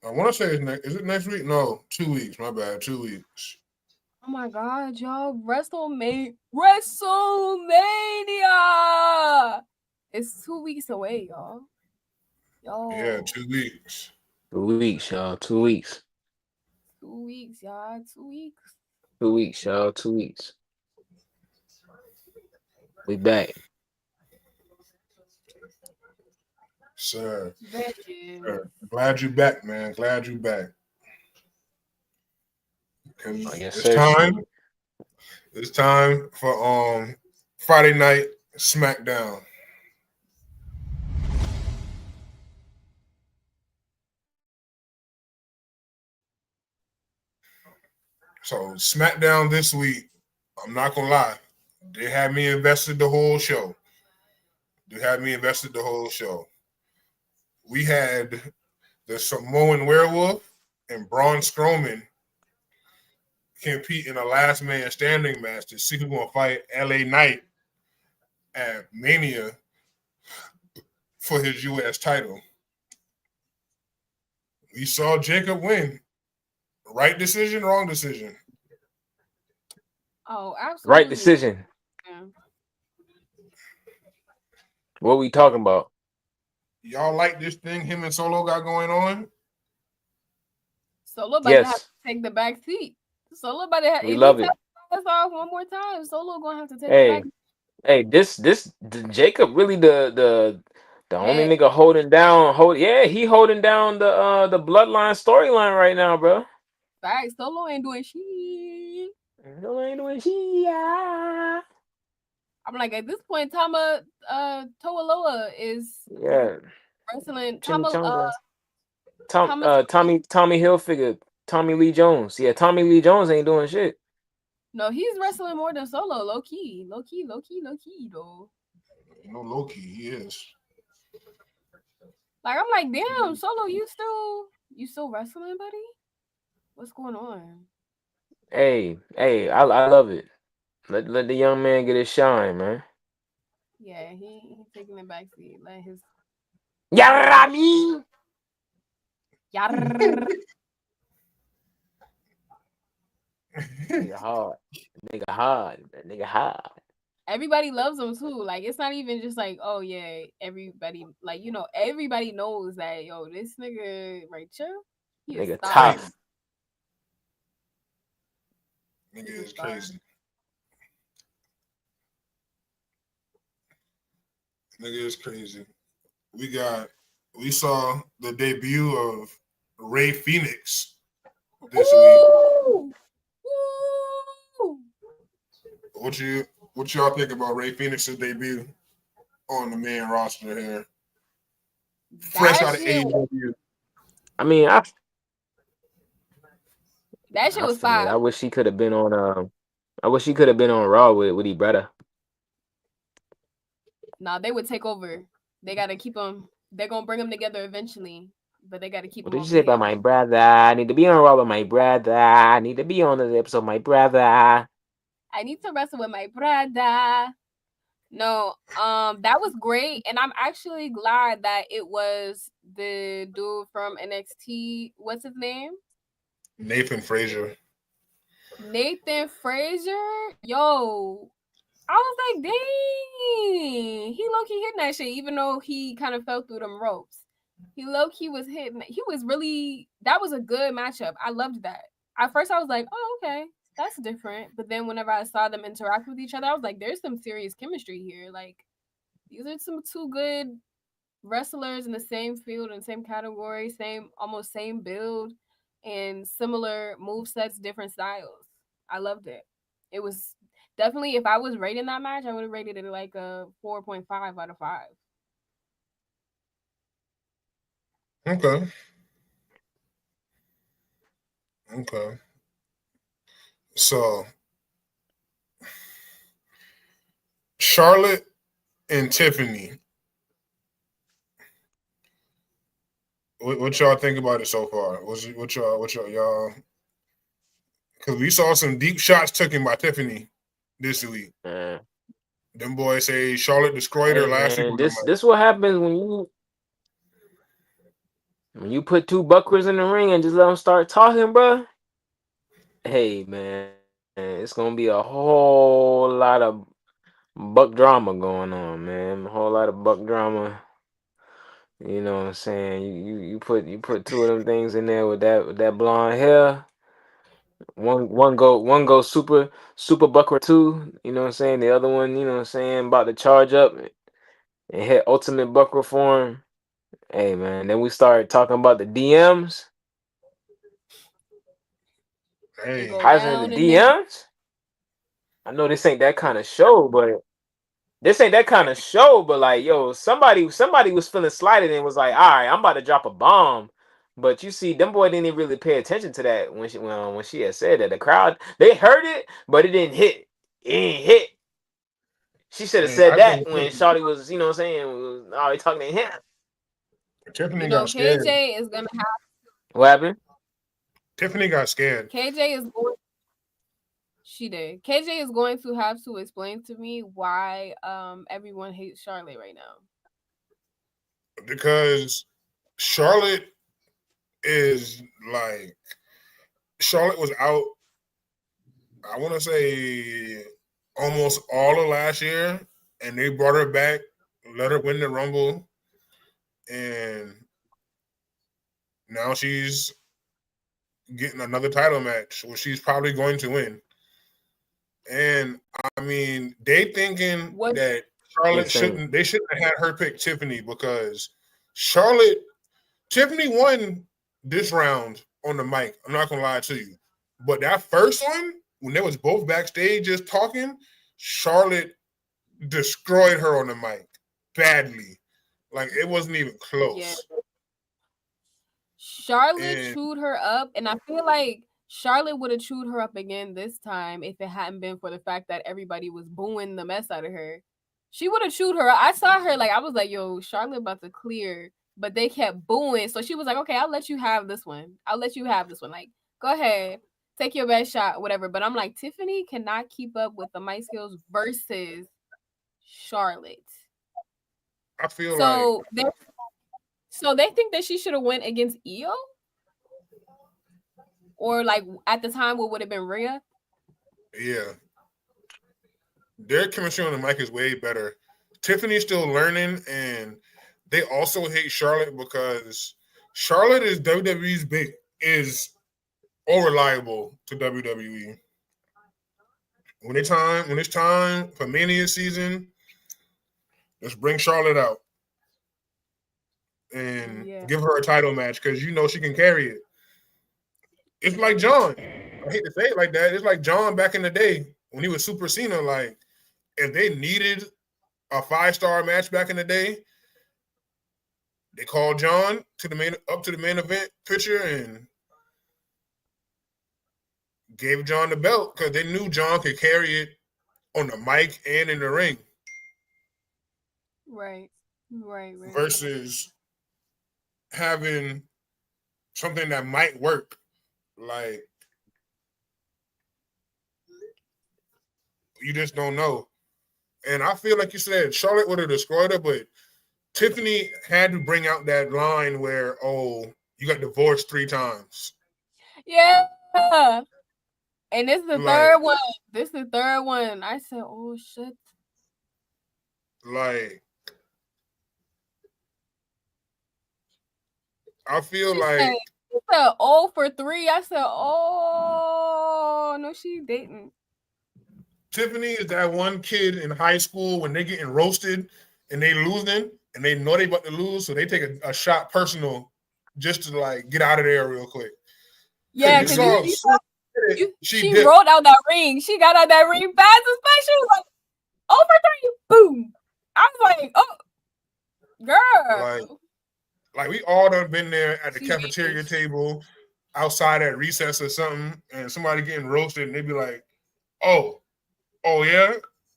I want to say it's next. Is it next week? No, 2 weeks. My bad. 2 weeks. Oh my God, y'all! WrestleMania! It's 2 weeks away, y'all. Yeah, 2 weeks. 2 weeks, y'all. 2 weeks. 2 weeks, y'all. 2 weeks. 2 weeks, y'all. 2 weeks. We back. Sir. Glad you back, man. Glad you back. It's time for Friday night SmackDown. So SmackDown this week, I'm not gonna lie, they had me invested the whole show. We had the Samoan Werewolf and Braun Strowman compete in a last man standing match to see who's gonna fight LA Knight at Mania for his US title. We saw Jacob win. Right decision, wrong decision? Oh, absolutely. Right decision. Yeah. What we talking about? Y'all like this thing him and Solo got going on? Solo about to have to take the back seat. Solo about to have we love it. Us off one more time. Solo gonna have to take the back. Hey, this Jacob really the only nigga holding down. He holding down the bloodline storyline right now, bro. Facts. Solo ain't doing shit. I'm like, at this point, Toaloa is wrestling. Tommy Hilfiger, Tommy Lee Jones. Yeah, Tommy Lee Jones ain't doing shit. No, he's wrestling more than Solo. Low key, though. No, low key, he is. Like, I'm like, damn, Solo, you still wrestling, buddy? What's going on? Hey, I love it. Let the young man get his shine, man. Yeah, he's taking the back seat. Let his Yarami. Nigga hard. Nigga hard. Everybody loves him too. Like, it's not even just like, oh yeah, everybody, like, you know, everybody knows that, yo, this nigga right here, he is tough. Nigga is crazy. Nigga is crazy. We saw the debut of Rey Fenix this week. What y'all think about Rey Fenix's debut on the main roster here? Fresh out of AEW. I mean, That shit was feel it. fire. I wish she could have been on. I wish she could have been on Raw with Ibretta. Nah, they would take over. They gotta keep them. They're gonna bring them together eventually, but they gotta keep What them did you on say about camera. my brother? I need to be on Raw with my brother. I need to be on the episode of my brother. I need to wrestle with my brother. No, that was great, and I'm actually glad that it was the dude from NXT. What's his name? Nathan Frazier. Nathan Frazier. Yo, I was like, dang, he low key hitting that shit, even though he kind of fell through them ropes. He low key was hitting. He was really. That was a good matchup. I loved that. At first, I was like, oh, okay, that's different. But then whenever I saw them interact with each other, I was like, there's some serious chemistry here. Like, these are some two good wrestlers in the same field and same category, almost same build, and similar move sets, different styles. I loved it. It was definitely, if I was rating that match, I would have rated it like a 4.5 out of 5. Okay. Okay. So Charlotte and Tiffany. What y'all think about it so far? What y'all? Because we saw some deep shots taken by Tiffany this week. Man. Them boys say Charlotte destroyed her last week. This what happens when you put two bucklers in the ring and just let them start talking, bro. Hey, man, it's gonna be a whole lot of buck drama going on, man. A whole lot of buck drama. You know what I'm saying? You put two of them things in there with that blonde hair. One go super buckler two. You know what I'm saying? The other one, you know what I'm saying, about to charge up and hit ultimate buckler form. Hey, man. Then we start talking about the DMs. Hey, How's in the DMs? I know this ain't that kind of show, but like, yo, somebody was feeling slighted and was like, all right, I'm about to drop a bomb. But you see, them boy didn't even really pay attention to that when she had said that. The crowd, they heard it, but it didn't hit. It ain't hit. She should have said that when Shawty was, you know what I'm saying, was already talking to him. Tiffany got scared. KJ is gonna have. What happened? Tiffany got scared. KJ is going. She did. KJ is going to have to explain to me why everyone hates Charlotte right now. Because Charlotte is like, Charlotte was out, I want to say, almost all of last year, and they brought her back, let her win the Rumble, and now she's getting another title match, which she's probably going to win. And I mean, they thinking that Charlotte shouldn't have had her pick Tiffany, because Tiffany won this round on the mic. I'm not gonna lie to you. But that first one, when they was both backstage just talking, Charlotte destroyed her on the mic badly. Like, it wasn't even close. Yeah. Charlotte chewed her up, and I feel like Charlotte would have chewed her up again this time if it hadn't been for the fact that everybody was booing the mess out of her. She would have chewed her up. I saw her, like, I was like, yo, Charlotte about to clear, but they kept booing. So she was like, okay, I'll let you have this one. Like, go ahead, take your best shot, whatever. But I'm like, Tiffany cannot keep up with the mic skills versus Charlotte. I feel So they think that she should have went against Io? Or like at the time, what would have been Rhea? Yeah. Their chemistry on the mic is way better. Tiffany's still learning, and they also hate Charlotte because Charlotte is WWE's is unreliable to WWE. When it's time for Mania season, let's bring Charlotte out and give her a title match, because you know she can carry it. It's like John. I hate to say it like that. It's like John back in the day when he was Super Cena. Like, if they needed a 5-star match back in the day, They called John to the main event picture and gave John the belt because they knew John could carry it on the mic and in the ring. Right. Versus having something that might work, like you just don't know. And I feel like you said Charlotte would have destroyed her, but Tiffany had to bring out that line where, oh, you got divorced 3 times. Yeah. And this is the third one. This is the third one. I said, oh, shit. Like, I feel she like... Said, she said, 0 for 3. I said, oh, no, she didn't. Tiffany is that one kid in high school when they getting roasted and they losing and they know they about to lose, so they take a shot personal just to like get out of there real quick. Yeah, because she rolled out that ring. She got out that ring fast as fuck. She was like, 0 for 3, boom. I was like, oh, girl. Like we all done been there at the cafeteria table, outside at recess or something, and somebody getting roasted, and they be like, oh yeah,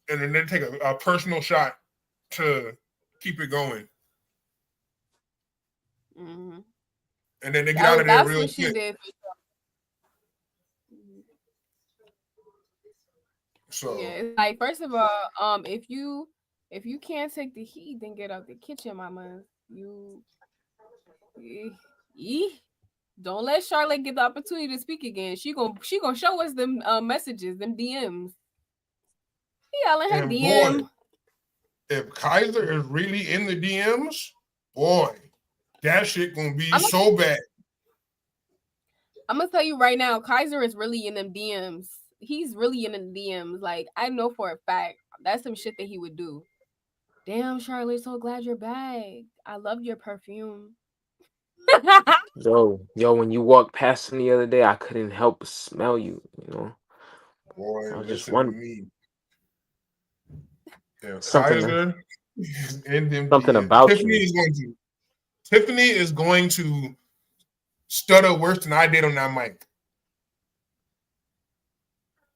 and then they take a personal shot to keep it going. Mm-hmm. And then they get out of there real quick. She did. So yeah, it's like, first of all, if you can't take the heat, then get out the kitchen, mama. Don't let Charlotte get the opportunity to speak again. She gonna show us them messages, them DMs. He all in her DM. Boy, if Kaiser is really in the DMs, boy, that shit gonna be so bad. I'm gonna tell you right now, Kaiser is really in them DMs. He's really in the DMs. Like, I know for a fact that's some shit that he would do. Damn, Charlotte, so glad you're back. I love your perfume. Yo, when you walked past him the other day, I couldn't help but smell you, you know. Boy, I was just one. Yeah, Kaiser and them something about Tiffany is going to stutter worse than I did on that mic.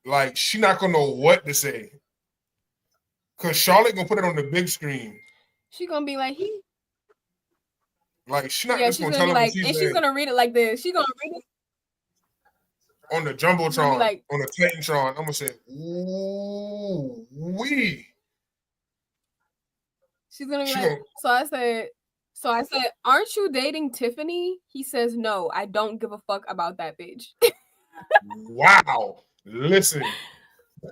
Like, she not gonna know what to say. Cause Charlotte gonna put it on the big screen. She gonna be like, like, she not just gonna tell him like, and she's gonna read it like this. She gonna read it on the Jumbotron, like, on the Titantron. I'm gonna say, ooh, wee. She's gonna be like, so I said, aren't you dating Tiffany? He says, no, I don't give a fuck about that bitch. Wow. Listen,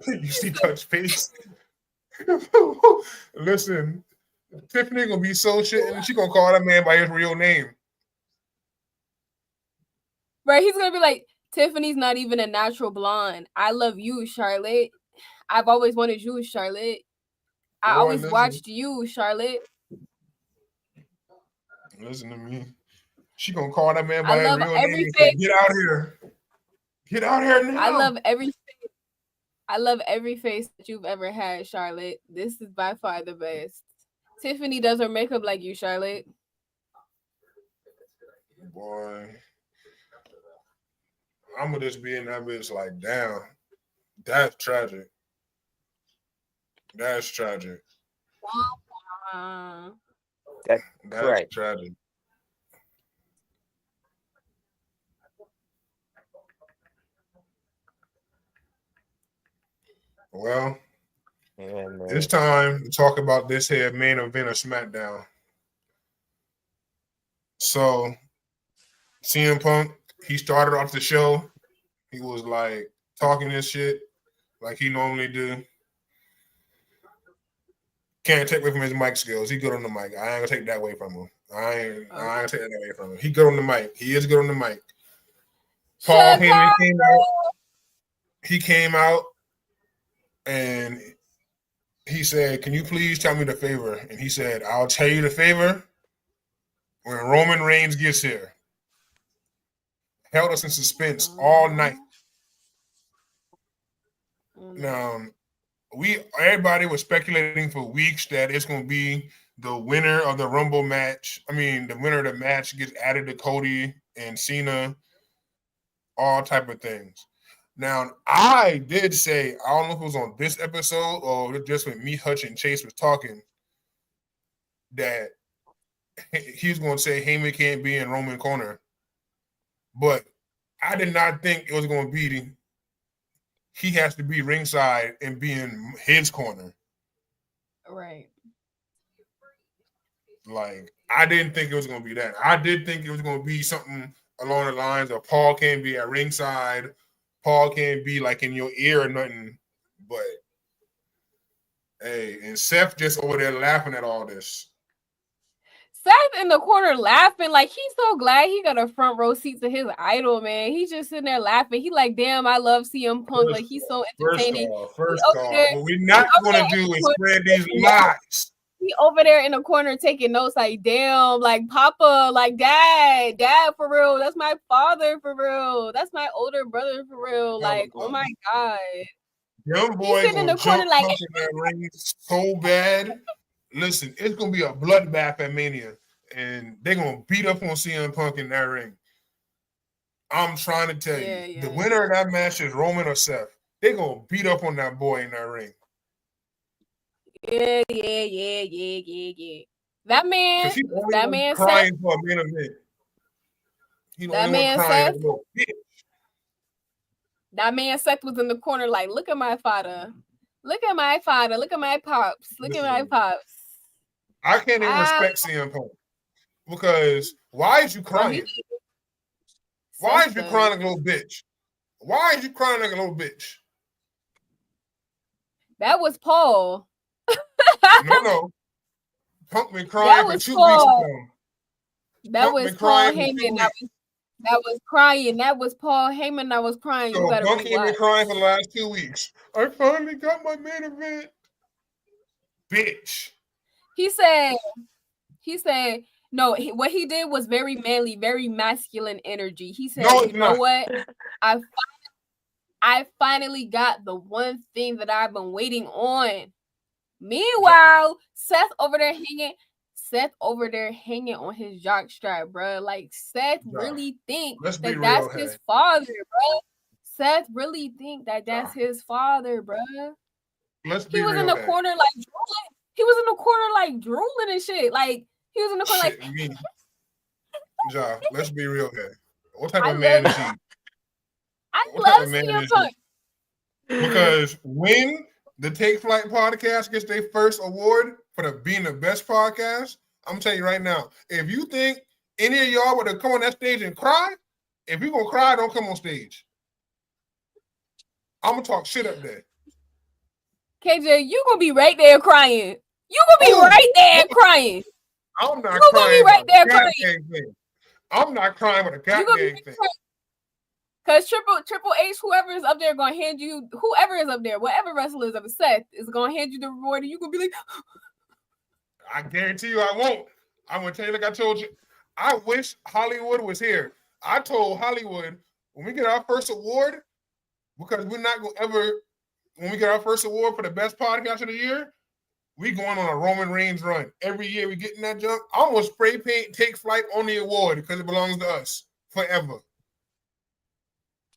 you see touch face. Listen, Tiffany gonna be so shit, and she gonna call that man by his real name. Right? He's gonna be like, Tiffany's not even a natural blonde. I love you, Charlotte. I've always wanted you, Charlotte. I always watched you, Charlotte. Listen to me. She gonna call that man by his real name and say, get out here. Get out here now. I love every face that you've ever had, Charlotte. This is by far the best. Tiffany does her makeup like you, Charlotte. Boy. I'm gonna just be in that bitch like, damn. That's tragic. That's tragic. That's right. Tragic. Well, it's time to talk about this here main event of SmackDown. So, CM Punk, he started off the show. He was like talking this shit like he normally do. Can't take away from his mic skills. He good on the mic. I ain't gonna take that away from him. I ain't gonna take that away from him. He good on the mic. He is good on the mic. Paul Heyman came out. He came out and he said, "Can you please tell me the favor?" And he said, "I'll tell you the favor when Roman Reigns gets here." Held us in suspense all night. Now, everybody was speculating for weeks that it's going to be the winner of the Rumble match. I mean, the winner of the match gets added to Cody and Cena, all type of things. Now, I did say, I don't know if it was on this episode or just when me, Hutch, and Chase was talking, that he's going to say Heyman can't be in Roman corner. But I did not think it was going to be he has to be ringside and be in his corner. Right. Like, I didn't think it was going to be that. I did think it was going to be something along the lines of Paul can't be at ringside. Paul can't be like in your ear or nothing. But, hey, and Seth just over there laughing at all this. Seth in the corner laughing like he's so glad he got a front row seat to his idol, man. He's just sitting there laughing. He like, damn, I love CM Punk. Like, he's so entertaining. First off, what we're not going to do is spread these lies. He over there in the corner taking notes like, damn, like Papa, like dad for real. That's my father for real. That's my older brother for real. Like, oh my God. Young boy sitting in the corner like in that ring so bad. Listen, it's gonna be a bloodbath at Mania, and they're gonna beat up on CM Punk in that ring. I'm trying to tell you, the winner of that match is Roman or Seth. They're gonna beat up on that boy in that ring. Yeah. That man crying Seth, for a main event. That man Seth was in the corner like, look at my father. Look at my father. Look at my pops. Look at my pops. I can't even respect CM Punk because why is you crying? Why is you crying like a little bitch? Why is you crying like a little bitch? That was Paul. No. Punk been crying for 2 weeks ago. That was Paul Heyman. That was crying. That was Paul Heyman. That was crying. So Punk ain't been crying for the last 2 weeks. I finally got my main event. Bitch. He said, no, what he did was very manly, very masculine energy. He said, you know what? I finally got the one thing that I've been waiting on. Meanwhile, Seth over there hanging on his jock strap, bro. Like, Seth really think that that's his father, bro. Seth really think that that's his father, bro. He was in the corner like drooling. He was in the corner like drooling and shit. Like, he was in the corner like. Ja, let's be real here. What type of man is he? I love CM Punk. Because when the Take Flight podcast gets their first award for being the best podcast, I'm telling you right now, if you think any of y'all would have come on that stage and cry, if you're going to cry, don't come on stage. I'm going to talk shit up there. KJ, you going to be right there crying. You going to be right there crying. I'm not crying. You going to be right there crying. I'm not crying with a goddamn thing. Because Triple H, whoever is up there going to hand you, whoever is up there, whatever wrestler is up, Seth is going to hand you the reward, and you going to be like, I guarantee you I won't. I'm going to tell you like I told you. I wish Hollywood was here. I told Hollywood, when we get our first award, because we're not going to ever, when we get our first award for the best podcast of the year, we going on a Roman Reigns run. Every year we get in that junk. I'm going to spray paint Take Flight on the award because it belongs to us forever.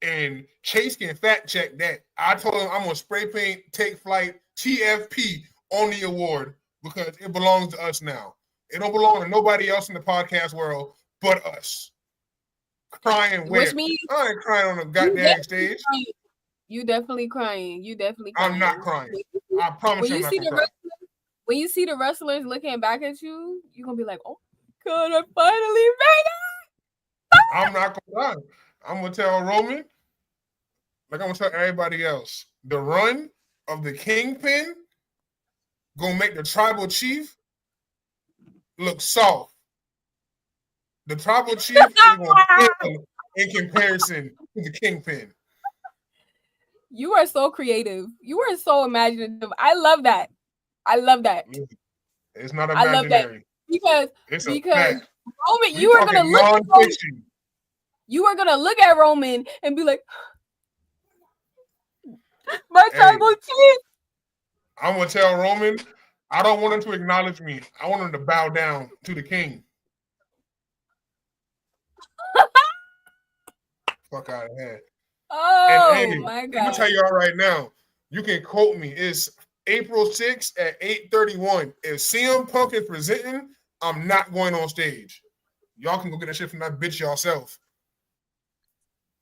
And Chase can fact check that. I told him I'm going to spray paint Take Flight TFP on the award because it belongs to us now. It don't belong to nobody else in the podcast world but us. Crying where? I ain't crying on the goddamn stage. You definitely crying. I'm not crying. I promise you I'm not crying. When you see the wrestlers looking back at you, you're going to be like, oh, God, I finally made it. I'm not going to lie. I'm going to tell Roman, like I'm going to tell everybody else, the run of the Kingpin going to make the Tribal Chief look soft. The Tribal Chief is going to fail in comparison to the Kingpin. You are so creative. You are so imaginative. I love that. It's not imaginary. Because fact. Roman, you are gonna look at Roman. You are gonna look at Roman and be like, my tribal chief. I'm gonna tell Roman, I don't want him to acknowledge me. I want him to bow down to the king. Fuck out of here. Oh and, hey, my I'm gonna god. tell y'all right now. You can quote me. It's April 6th at 8:31. If CM Punk is presenting, I'm not going on stage. Y'all can go get that shit from that bitch yourself.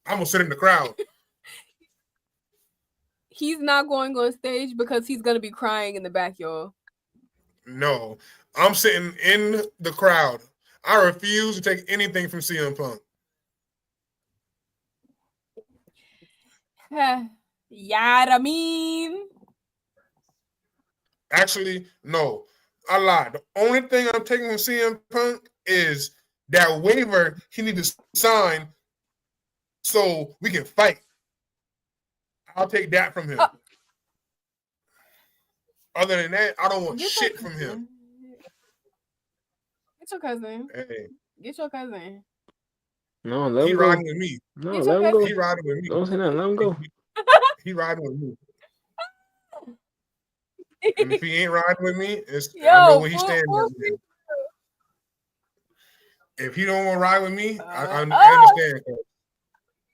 I'm gonna sit in the crowd. He's not going on stage because he's gonna be crying in the back, y'all. No, I'm sitting in the crowd. I refuse to take anything from CM Punk. Yeah, I mean. Actually, no. I lied. The only thing I'm taking from CM Punk is that waiver he needs to sign so we can fight. I'll take that from him. Other than that, I don't want shit from him. Get your cousin. Hey. Get your cousin. No, let he him go. riding with me. No, let him go. He riding with me. Don't say that. Let him go. He riding with me. And if he ain't riding with me, I know where he stands. If he don't want to ride with me, I understand.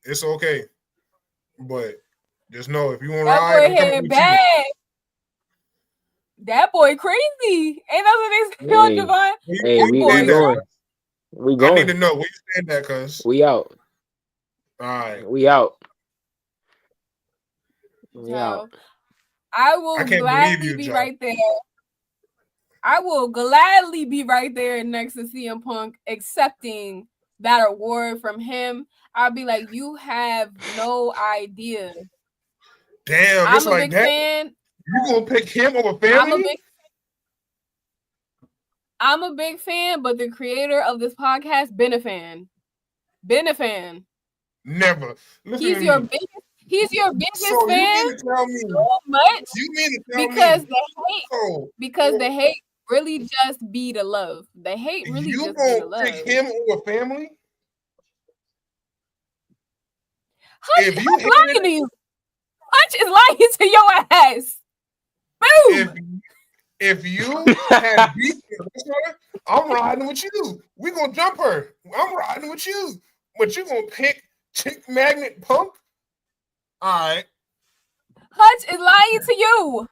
It's okay. But just know if you want to ride, I'm coming with bad. You. That boy crazy. Ain't that what they say, Javon? Hey, we going. We going. I need to know where you stand at, cuz. We out. All right. We out. We out. I will gladly be right there. I will gladly be right there next to CM Punk, accepting that award from him. I'll be like, you have no idea. Damn, I'm a big fan. You gonna pick him over family? I'm a big fan, but the creator of this podcast, been a fan. Never. Listen He's your biggest. He's your biggest fan. You mean to tell me so much. You mean to tell because me the hate really just be the love. The hate really just be the love. You gonna pick him over family? Hutch is lying to you. Hutch is lying to your ass. Boom. If you have beef with her, I'm riding with you. We gonna jump her. I'm riding with you. But you gonna pick Chick Magnet Punk? All right. Hutch is lying to you.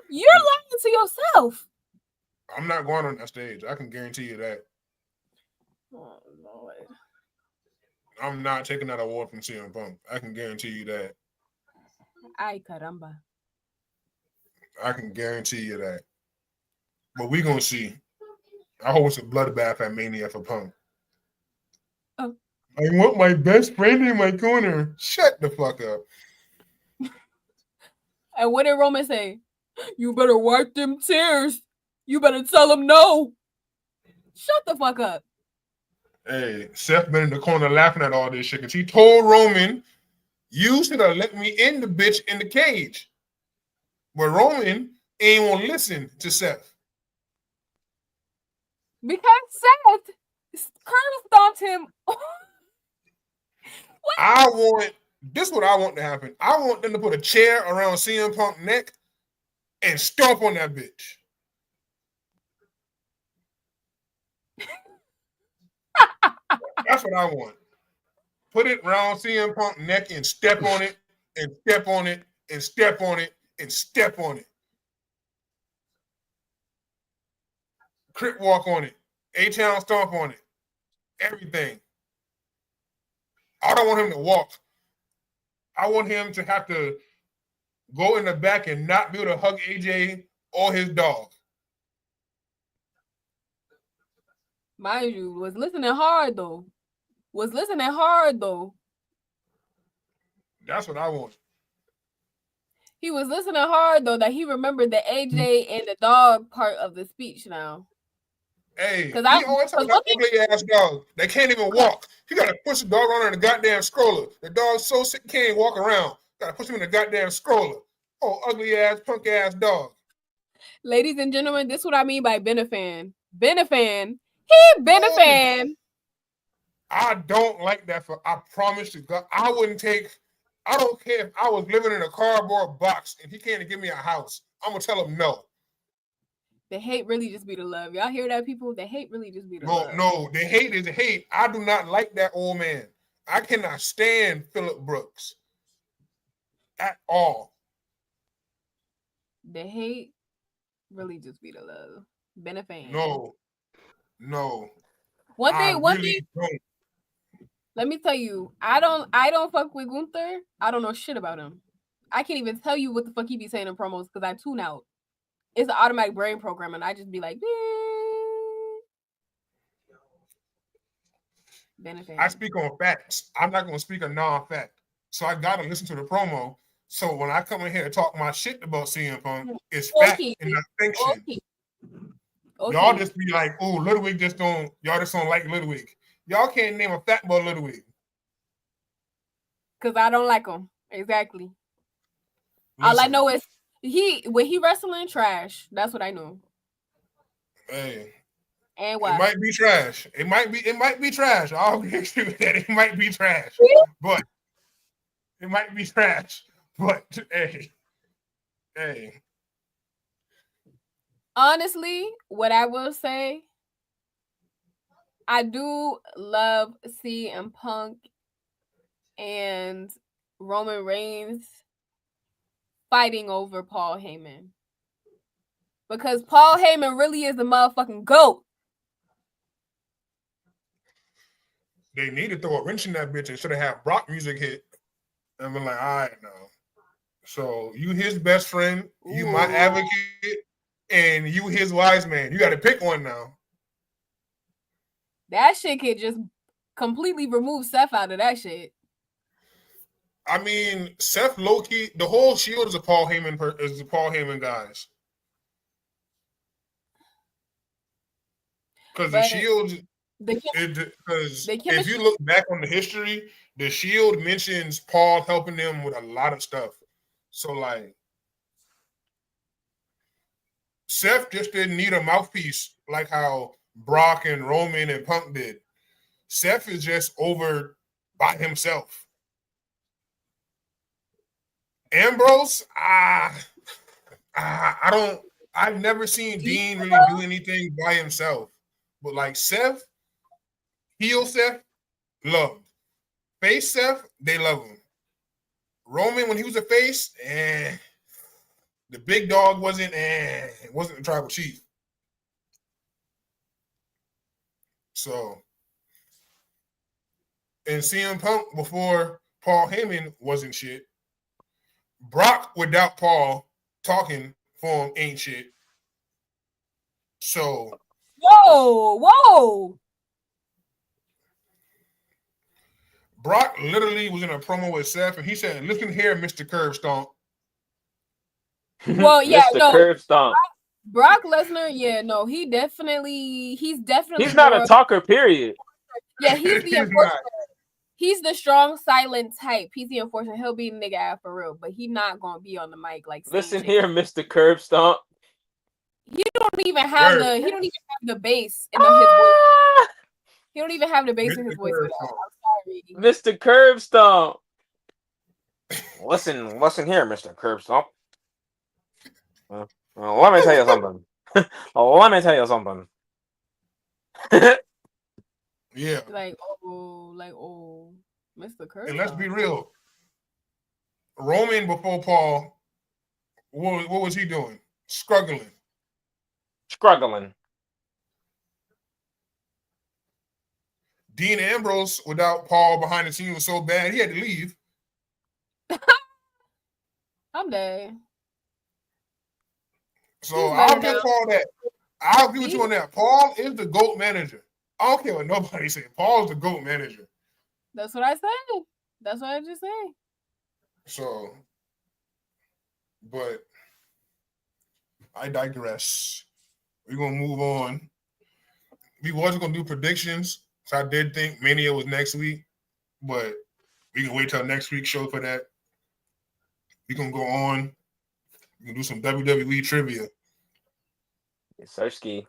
You're lying to yourself. I'm not going on that stage. I can guarantee you that. Oh, Lord. I'm not taking that award from CM Punk. I can guarantee you that. Ay, caramba. I can guarantee you that. But we're going to see. I hope it's a bloodbath at Mania for Punk. Oh. I want my best friend in my corner. Shut the fuck up. And what did Roman say? You better wipe them tears. You better tell him no. Shut the fuck up. Hey, Seth been in the corner laughing at all this shit because he told Roman, you should have let me in the bitch in the cage. But Roman ain't want to listen to Seth. Because Seth curb stomped him. This is what I want to happen. I want them to put a chair around CM Punk's neck and stomp on that bitch. That's what I want. Put it around CM Punk's neck and step on it, and step on it, and step on it, and step on it. Crip walk on it. A-Town stomp on it. Everything. I don't want him to walk. I want him to have to go in the back and not be able to hug AJ or his dog. Mind you, was listening hard though. That's what I want. He was listening hard though, that he remembered the AJ and the dog part of the speech now. Hey, he always talking about ugly ass dog. They can't even walk. He got to push the dog on in the goddamn stroller. The dog's so sick, he can't walk around. Got to push him in the goddamn stroller. Oh, ugly ass, punk ass dog. Ladies and gentlemen, this is what I mean by been a fan. Been a fan. He been a fan. I don't like that. I promise you, God, I wouldn't take I don't care if I was living in a cardboard box and he can't give me a house. I'm gonna tell him no. The hate really just be the love. Y'all hear that, people? The hate really just be the love. No, the hate is the hate. I do not like that old man. I cannot stand Phillip Brooks at all. The hate really just be the love. Been a fan. No. One thing. Let me tell you, I don't fuck with Gunther. I don't know shit about him. I can't even tell you what the fuck he be saying in promos because I tune out. It's an automatic brain program, and I just be like, Benefit. I speak on facts. I'm not gonna speak a non-fact. So I gotta listen to the promo. So when I come in here and talk my shit about CM Punk, it's fact and not fiction. Okay. Y'all just be like, oh, Ludwig y'all just don't like Ludwig. Y'all can't name a fact about Ludwig. Because I don't like him. Exactly. Listen. All I know is when he wrestling trash. That's what I know. Hey. And what? It might be trash. It might be trash. I'll agree with that. It might be trash. But it might be trash. But hey. Honestly, what I will say, I do love CM Punk and Roman Reigns fighting over Paul Heyman. Because Paul Heyman really is the motherfucking GOAT. They need to throw a wrench in that bitch and should have had Brock music hit. And been like, all right, now. So you his best friend, you my advocate, and you his wise man. You got to pick one now. That shit could just completely remove Seth out of that shit. I mean, Seth Loki, the whole Shield is a Paul Heyman guys. Because the Shield, because if you look back on the history, the Shield mentions Paul helping them with a lot of stuff. So like, Seth just didn't need a mouthpiece like how Brock and Roman and Punk did. Seth is just over by himself. Ambrose, I've never seen Dean really do anything by himself. But like Seth, heel Seth, loved. Face Seth, they love him. Roman, when he was a face, the big dog wasn't the tribal chief. So, and CM Punk before Paul Heyman wasn't shit. Brock without Paul talking for him ain't shit. So, whoa. Brock literally was in a promo with Seth, and he said, "Listen here, Mr. Curb Stomp." Well, yeah, Mr. Curb Stomp. Brock Lesnar, he's definitely he's not a talker, period. Yeah, he's the enforcer. He's the strong, silent type. He's the enforcer. He'll be nigga out for real, but he's not gonna be on the mic like. Listen here, Mr. Curb Stomp. He don't even have the bass in his voice. He don't even have the bass in his voice. I'm sorry, Mr. Curb Stomp. Listen here, Mr. Curb Stomp. Let me tell you something. Yeah. Like, Mr. Curb. And let's be real. Roman before Paul, what was he doing? Struggling. Dean Ambrose without Paul behind the scenes was so bad he had to leave. I'm dead. So I'll give Paul that. I'll agree with you on that. Paul is the GOAT manager. I don't care what nobody says. Paul's the GOAT manager. That's what I said. That's what I just said. So, but I digress. We're going to move on. We wasn't going to do predictions, so I did think Mania was next week, but we can wait till next week's show for that. We can go on. We can do some WWE trivia. Yes, sir, Ski.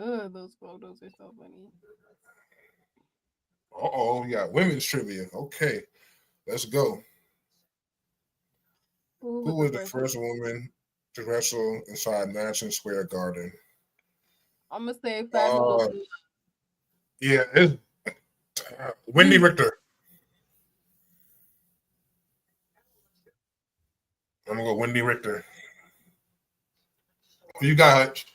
Ugh, those photos are so funny. We got women's trivia. Okay, let's go. Who was the first woman to wrestle inside Madison Square Garden? I'm gonna say Fabulous. Yeah, it's Wendy Richter. I'm gonna go Wendy Richter. Who you got, Hutch?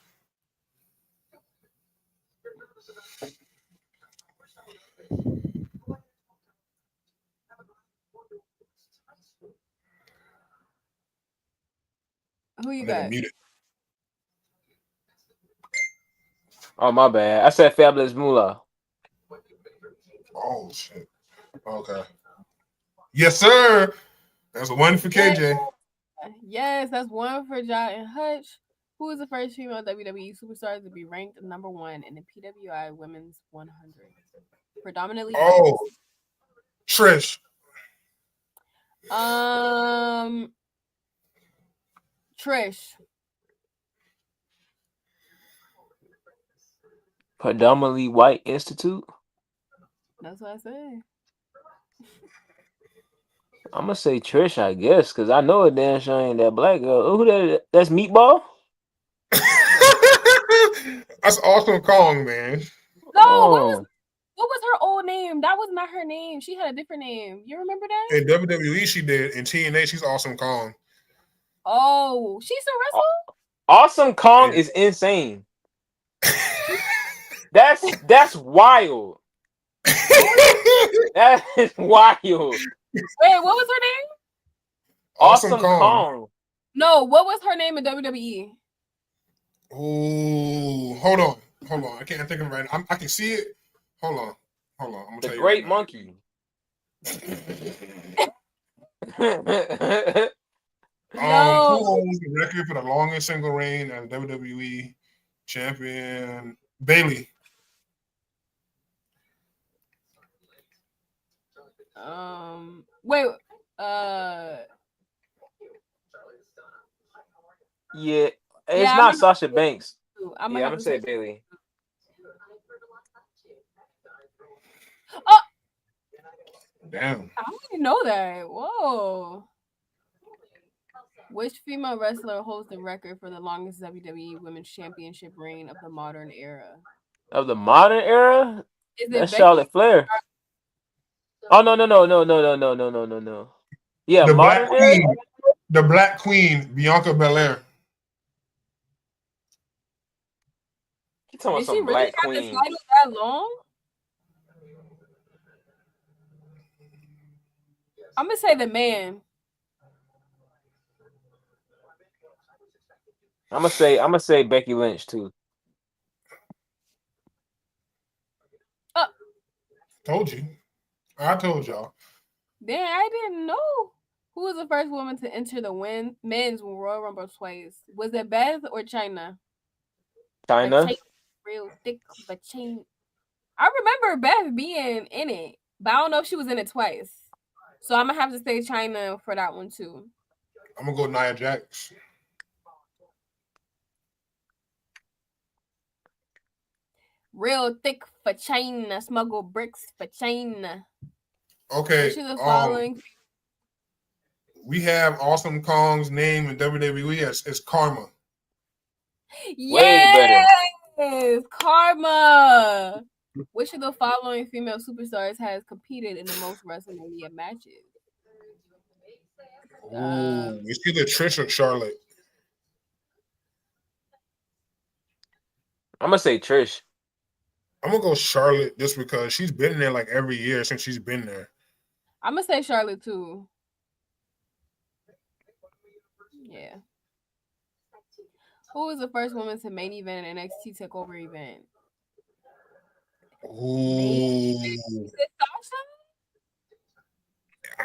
Who you got? Muted. Oh, my bad. I said Fabulous Moolah. Oh shit. Okay. Yes, sir. That's one for KJ. Yes, that's one for Ja and Hutch. Who is the first female WWE superstar to be ranked number 1 in the PWI Women's 100? Predominantly. Oh, Trish. Trish. Predominantly White Institute. That's what I said. I'm gonna say Trish, I guess, because I know a damn sure ain't that black girl. Oh, who that? That's Meatball. That's Awesome Kong, man. No, what was her old name? That was not her name. She had a different name. You remember that? In WWE, she did. In TNA, she's Awesome Kong. Oh, she still wrestle? Awesome Kong is insane. That's wild. That is wild. Wait, what was her name? Awesome Kong. No, what was her name in WWE? Oh, hold on. I can't think of it right now. I can see it. Hold on. I'm gonna tell you. The Great Monkey. Who holds the record for the longest single reign as WWE champion? Bailey. Wait. Yeah, it's not Sasha Banks. I'm gonna say Bailey. Oh, damn! I didn't know that. Whoa. Which female wrestler holds the record for the longest WWE Women's Championship reign of the modern era? Of the modern era? Is it That's Becky? Charlotte Flair. Oh no. Yeah, the modern Black Queen. Era? The Black Queen, Bianca Belair. You talking about some Black Queen? Did she really have the title that long? I'm gonna say the man. I'm gonna say Becky Lynch too. Told you. I told y'all. Damn, I didn't know. Who was the first woman to enter the men's Royal Rumble twice? Was it Beth or Chyna? Chyna. Real thick chain. I remember Beth being in it, but I don't know if she was in it twice. So I'm gonna have to say Chyna for that one too. I'm gonna go Nia Jax. Real thick for China, smuggle bricks for China. Okay. Which is the following? We have Awesome Kong's name in WWE as Karma. Yes, Karma. Which of the following female superstars has competed in the most WrestleMania matches? It's either Trish or Charlotte. I'm gonna say Trish. I'm gonna go Charlotte just because she's been there like every year since she's been there. I'm gonna say Charlotte too. Yeah. Who was the first woman to main event an NXT TakeOver event? Ooh.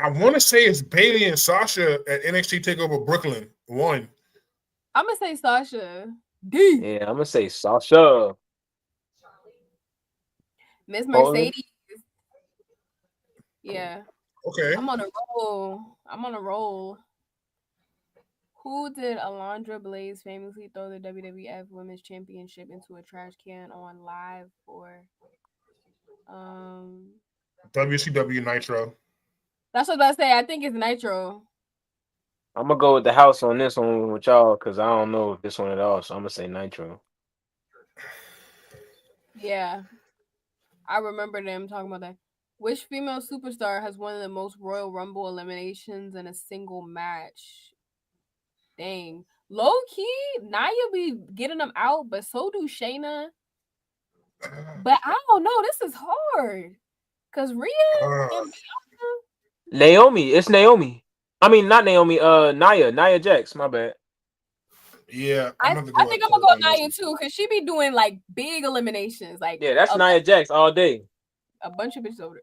I want to say it's Bailey and Sasha at NXT TakeOver Brooklyn 1. I'm gonna say Sasha. Yeah, I'm gonna say Sasha. Miss Mercedes. Yeah. Okay. I'm on a roll. Who did Alondra Blaze famously throw the WWF Women's Championship into a trash can on live for? WCW Nitro. That's what I was about to say. I think it's Nitro. I'm gonna go with the house on this one with y'all because I don't know this one at all. So I'm gonna say Nitro. Yeah, I remember them talking about that. Which female superstar has one of the most Royal Rumble eliminations in a single match? Dang. Low key, Nia be getting them out, but so do Shayna. But I don't know. This is hard. Because Rhea and Naomi. It's Naomi. I mean, not Naomi. Nia Jax. My bad. Yeah, I think I'm gonna go Nia too, because she be doing like big eliminations. Like yeah, that's Nia Jax all day. A bunch of bitches over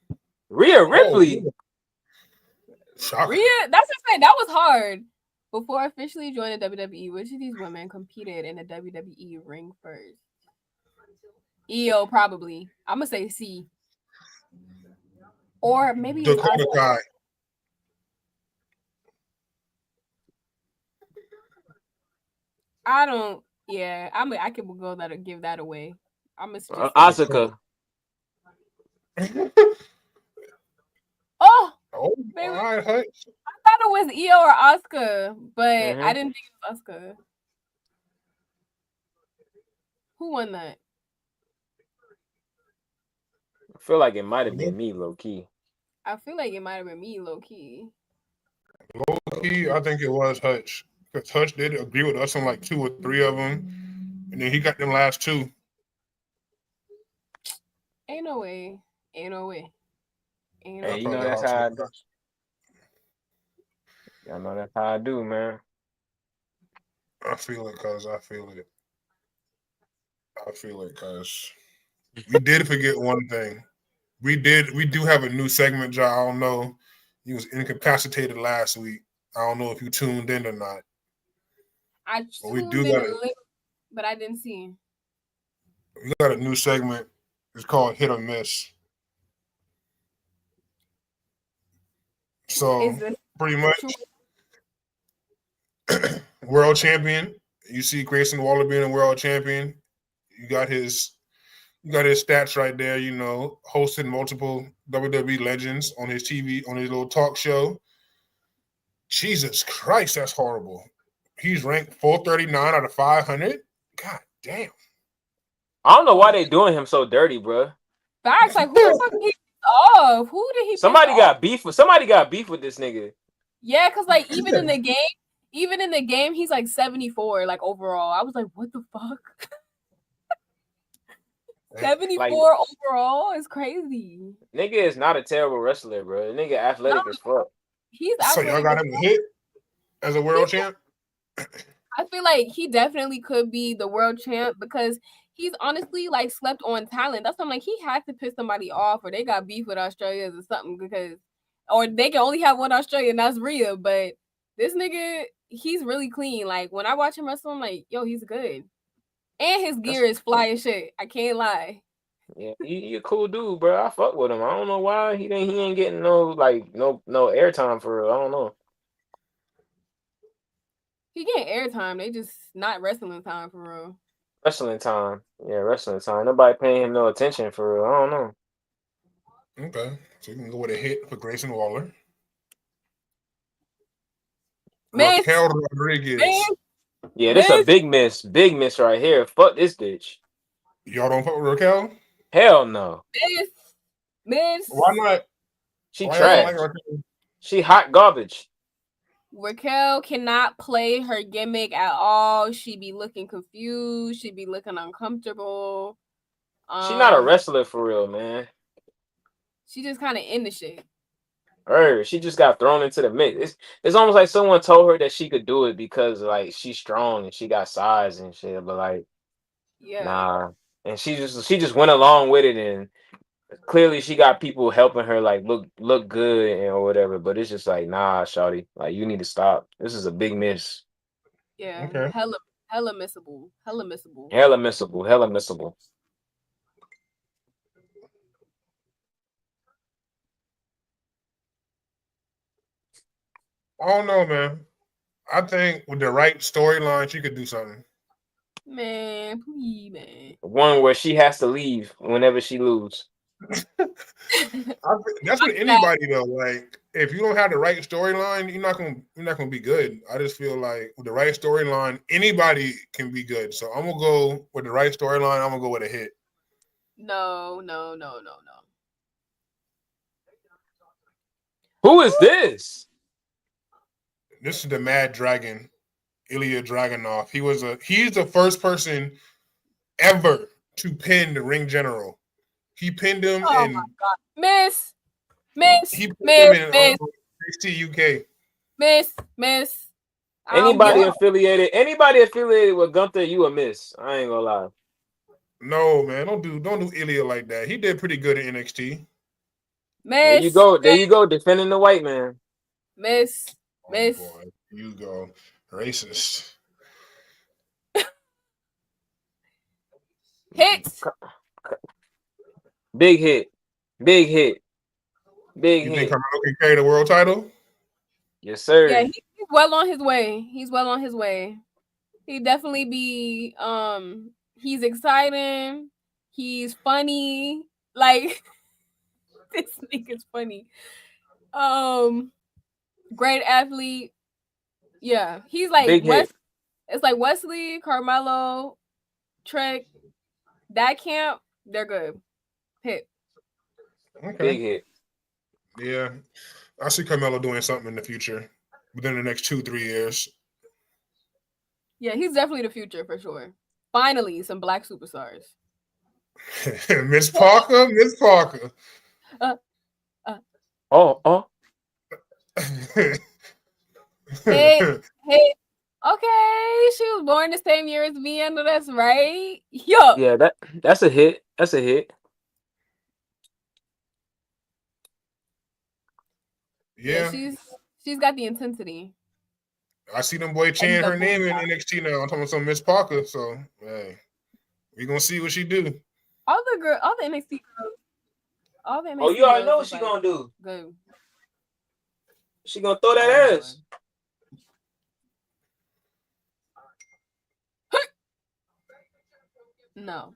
there. Rhea Ripley. Shocking. Rhea, that's what I'm saying. That was hard. Before officially joining WWE, which of these women competed in the WWE ring first? EO probably. I'm gonna say C. Or maybe it's Dakota Kai. I don't. Yeah, I can go that or give that away. I'm gonna just Asuka. Oh, baby. Right, I thought it was EO or Asuka, but I didn't think it was Asuka. Who won that? I feel like it might have been me, low key. I feel like it might have been me, low key. Low key, I think it was Hutch. Because Hutch did agree with us on like 2 or 3 of them. And then he got them last 2. Ain't no way. Ain't no way. Ain't no Hey, you know that's how I do. Y'all know that's how I do, man. I feel it, cuz. I feel it, cuz. We did forget one thing. We do have a new segment, Joe. I don't know. You was incapacitated last week. I don't know if you tuned in or not. I tuned in a little, but I didn't see. We got a new segment. It's called Hit or Miss. So pretty much world champion. You see Grayson Waller being a world champion. You got his stats right there, you know, hosted multiple WWE legends on his TV, on his little talk show. Jesus Christ, that's horrible. He's ranked 439 out of 500. God damn. I don't know why they doing him so dirty, bro. Facts, like who the fuck he off? Who did he? Somebody got beef with this nigga. Yeah, because like even in the game, he's like 74, like overall. I was like, what the fuck? 74 like, overall is crazy. Nigga is not a terrible wrestler, bro. Nigga athletic as fuck. He's so y'all got him hit as a world champ? I feel like he definitely could be the world champ because he's honestly like slept on talent. That's why I'm like, he had to piss somebody off or they got beef with Australia or something because, or they can only have one Australian, that's Rhea. But this nigga, he's really clean. Like when I watch him wrestle, I'm like, yo, he's good. And his gear is fly as shit. I can't lie. Yeah, he a cool dude, bro. I fuck with him. I don't know why he ain't getting no airtime for real. I don't know. He getting airtime. They just not wrestling time for real. Wrestling time. Yeah, wrestling time. Nobody paying him no attention for real. I don't know. Okay. So you can go with a hit for Grayson Waller. Raquel Rodriguez. Yeah, this is a big miss. Big miss right here. Fuck this bitch. Y'all don't fuck with Raquel? Hell no. Miss. Why not? She trash. Like she hot garbage. Raquel cannot play her gimmick at all. She be looking confused. She be looking uncomfortable. She not a wrestler for real, man. She just kind of in the shit. She just got thrown into the mix. It's almost like someone told her that she could do it because like she's strong and she got size and shit. But like, nah. And she just went along with it, and clearly she got people helping her like look good and or whatever. But it's just like, nah, shawty, like you need to stop. This is a big miss. Yeah, okay. hella missable. I don't know, man. I think with the right storyline, she could do something. Man, please, man. One where she has to leave whenever she loses. That's with anybody though. Like, if you don't have the right storyline, you're not gonna be good. I just feel like with the right storyline, anybody can be good. So I'm gonna go with the right storyline. I'm gonna go with a hit. No. Who is this? This is the Mad Dragon, Ilya Dragunov. He's the first person ever to pin the Ring General. He pinned him Oh in. my God, Miss. He pinned him in NXT UK. Miss. Anybody affiliated with Gunther, you a miss. I ain't gonna lie. No, man, don't do Ilya like that. He did pretty good in NXT. There you go, defending the white man. Miss. Boy, you go racist. Hits. Big hit. You think Carmelo can carry the world title? Yes, sir. Yeah, he's well on his way. He definitely be he's exciting. He's funny. Like this nigga's funny. Great athlete. Yeah, he's like it's like Wesley, Carmelo, Trek. That camp, they're good. Hit. Okay. Big hit. Yeah, I see Carmelo doing something in the future within the next 2-3 years. Yeah, he's definitely the future for sure. Finally, some black superstars. Miss Parker. Hey. Okay, she was born the same year as me. I know that's right. Yo. Yeah, that's a hit. That's a hit. Yeah, she's got the intensity. I see them boy chanting her name in NXT now. I'm talking about some Miss Parker. So hey, we gonna see what she do. All the NXT girls. All the NXT you already know what she gonna do. Good. She gonna throw that ass. No.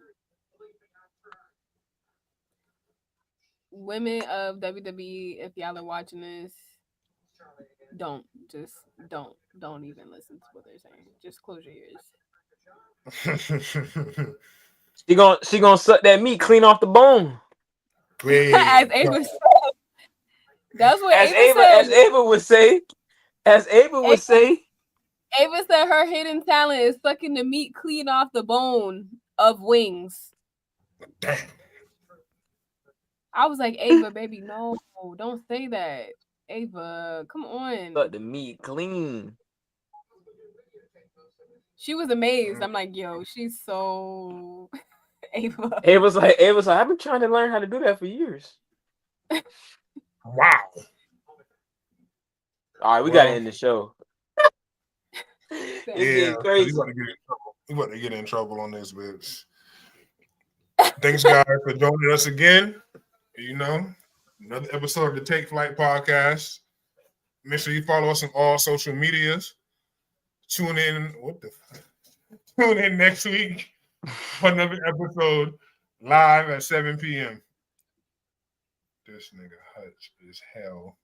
Women of WWE, if y'all are watching this, don't even listen to what they're saying. Just close your ears. She gonna suck that meat clean off the bone. As Ava said. That's what Ava said. As Ava would say. Ava said her hidden talent is sucking the meat clean off the bone of wings. Damn. I was like, Ava, baby, no, don't say that. Ava, come on. Suck the meat clean. She was amazed. I'm like, yo, she's so Ava. Ava's like, I've been trying to learn how to do that for years. Wow. All right, we gotta end the show. Yeah, crazy. We about to get in trouble on this, bitch. Thanks, guys, for joining us again. You know, another episode of the Take Flight podcast. Make sure you follow us on all social medias. Tune in next week for another episode live at 7 p.m. This nigga Hutch is hell.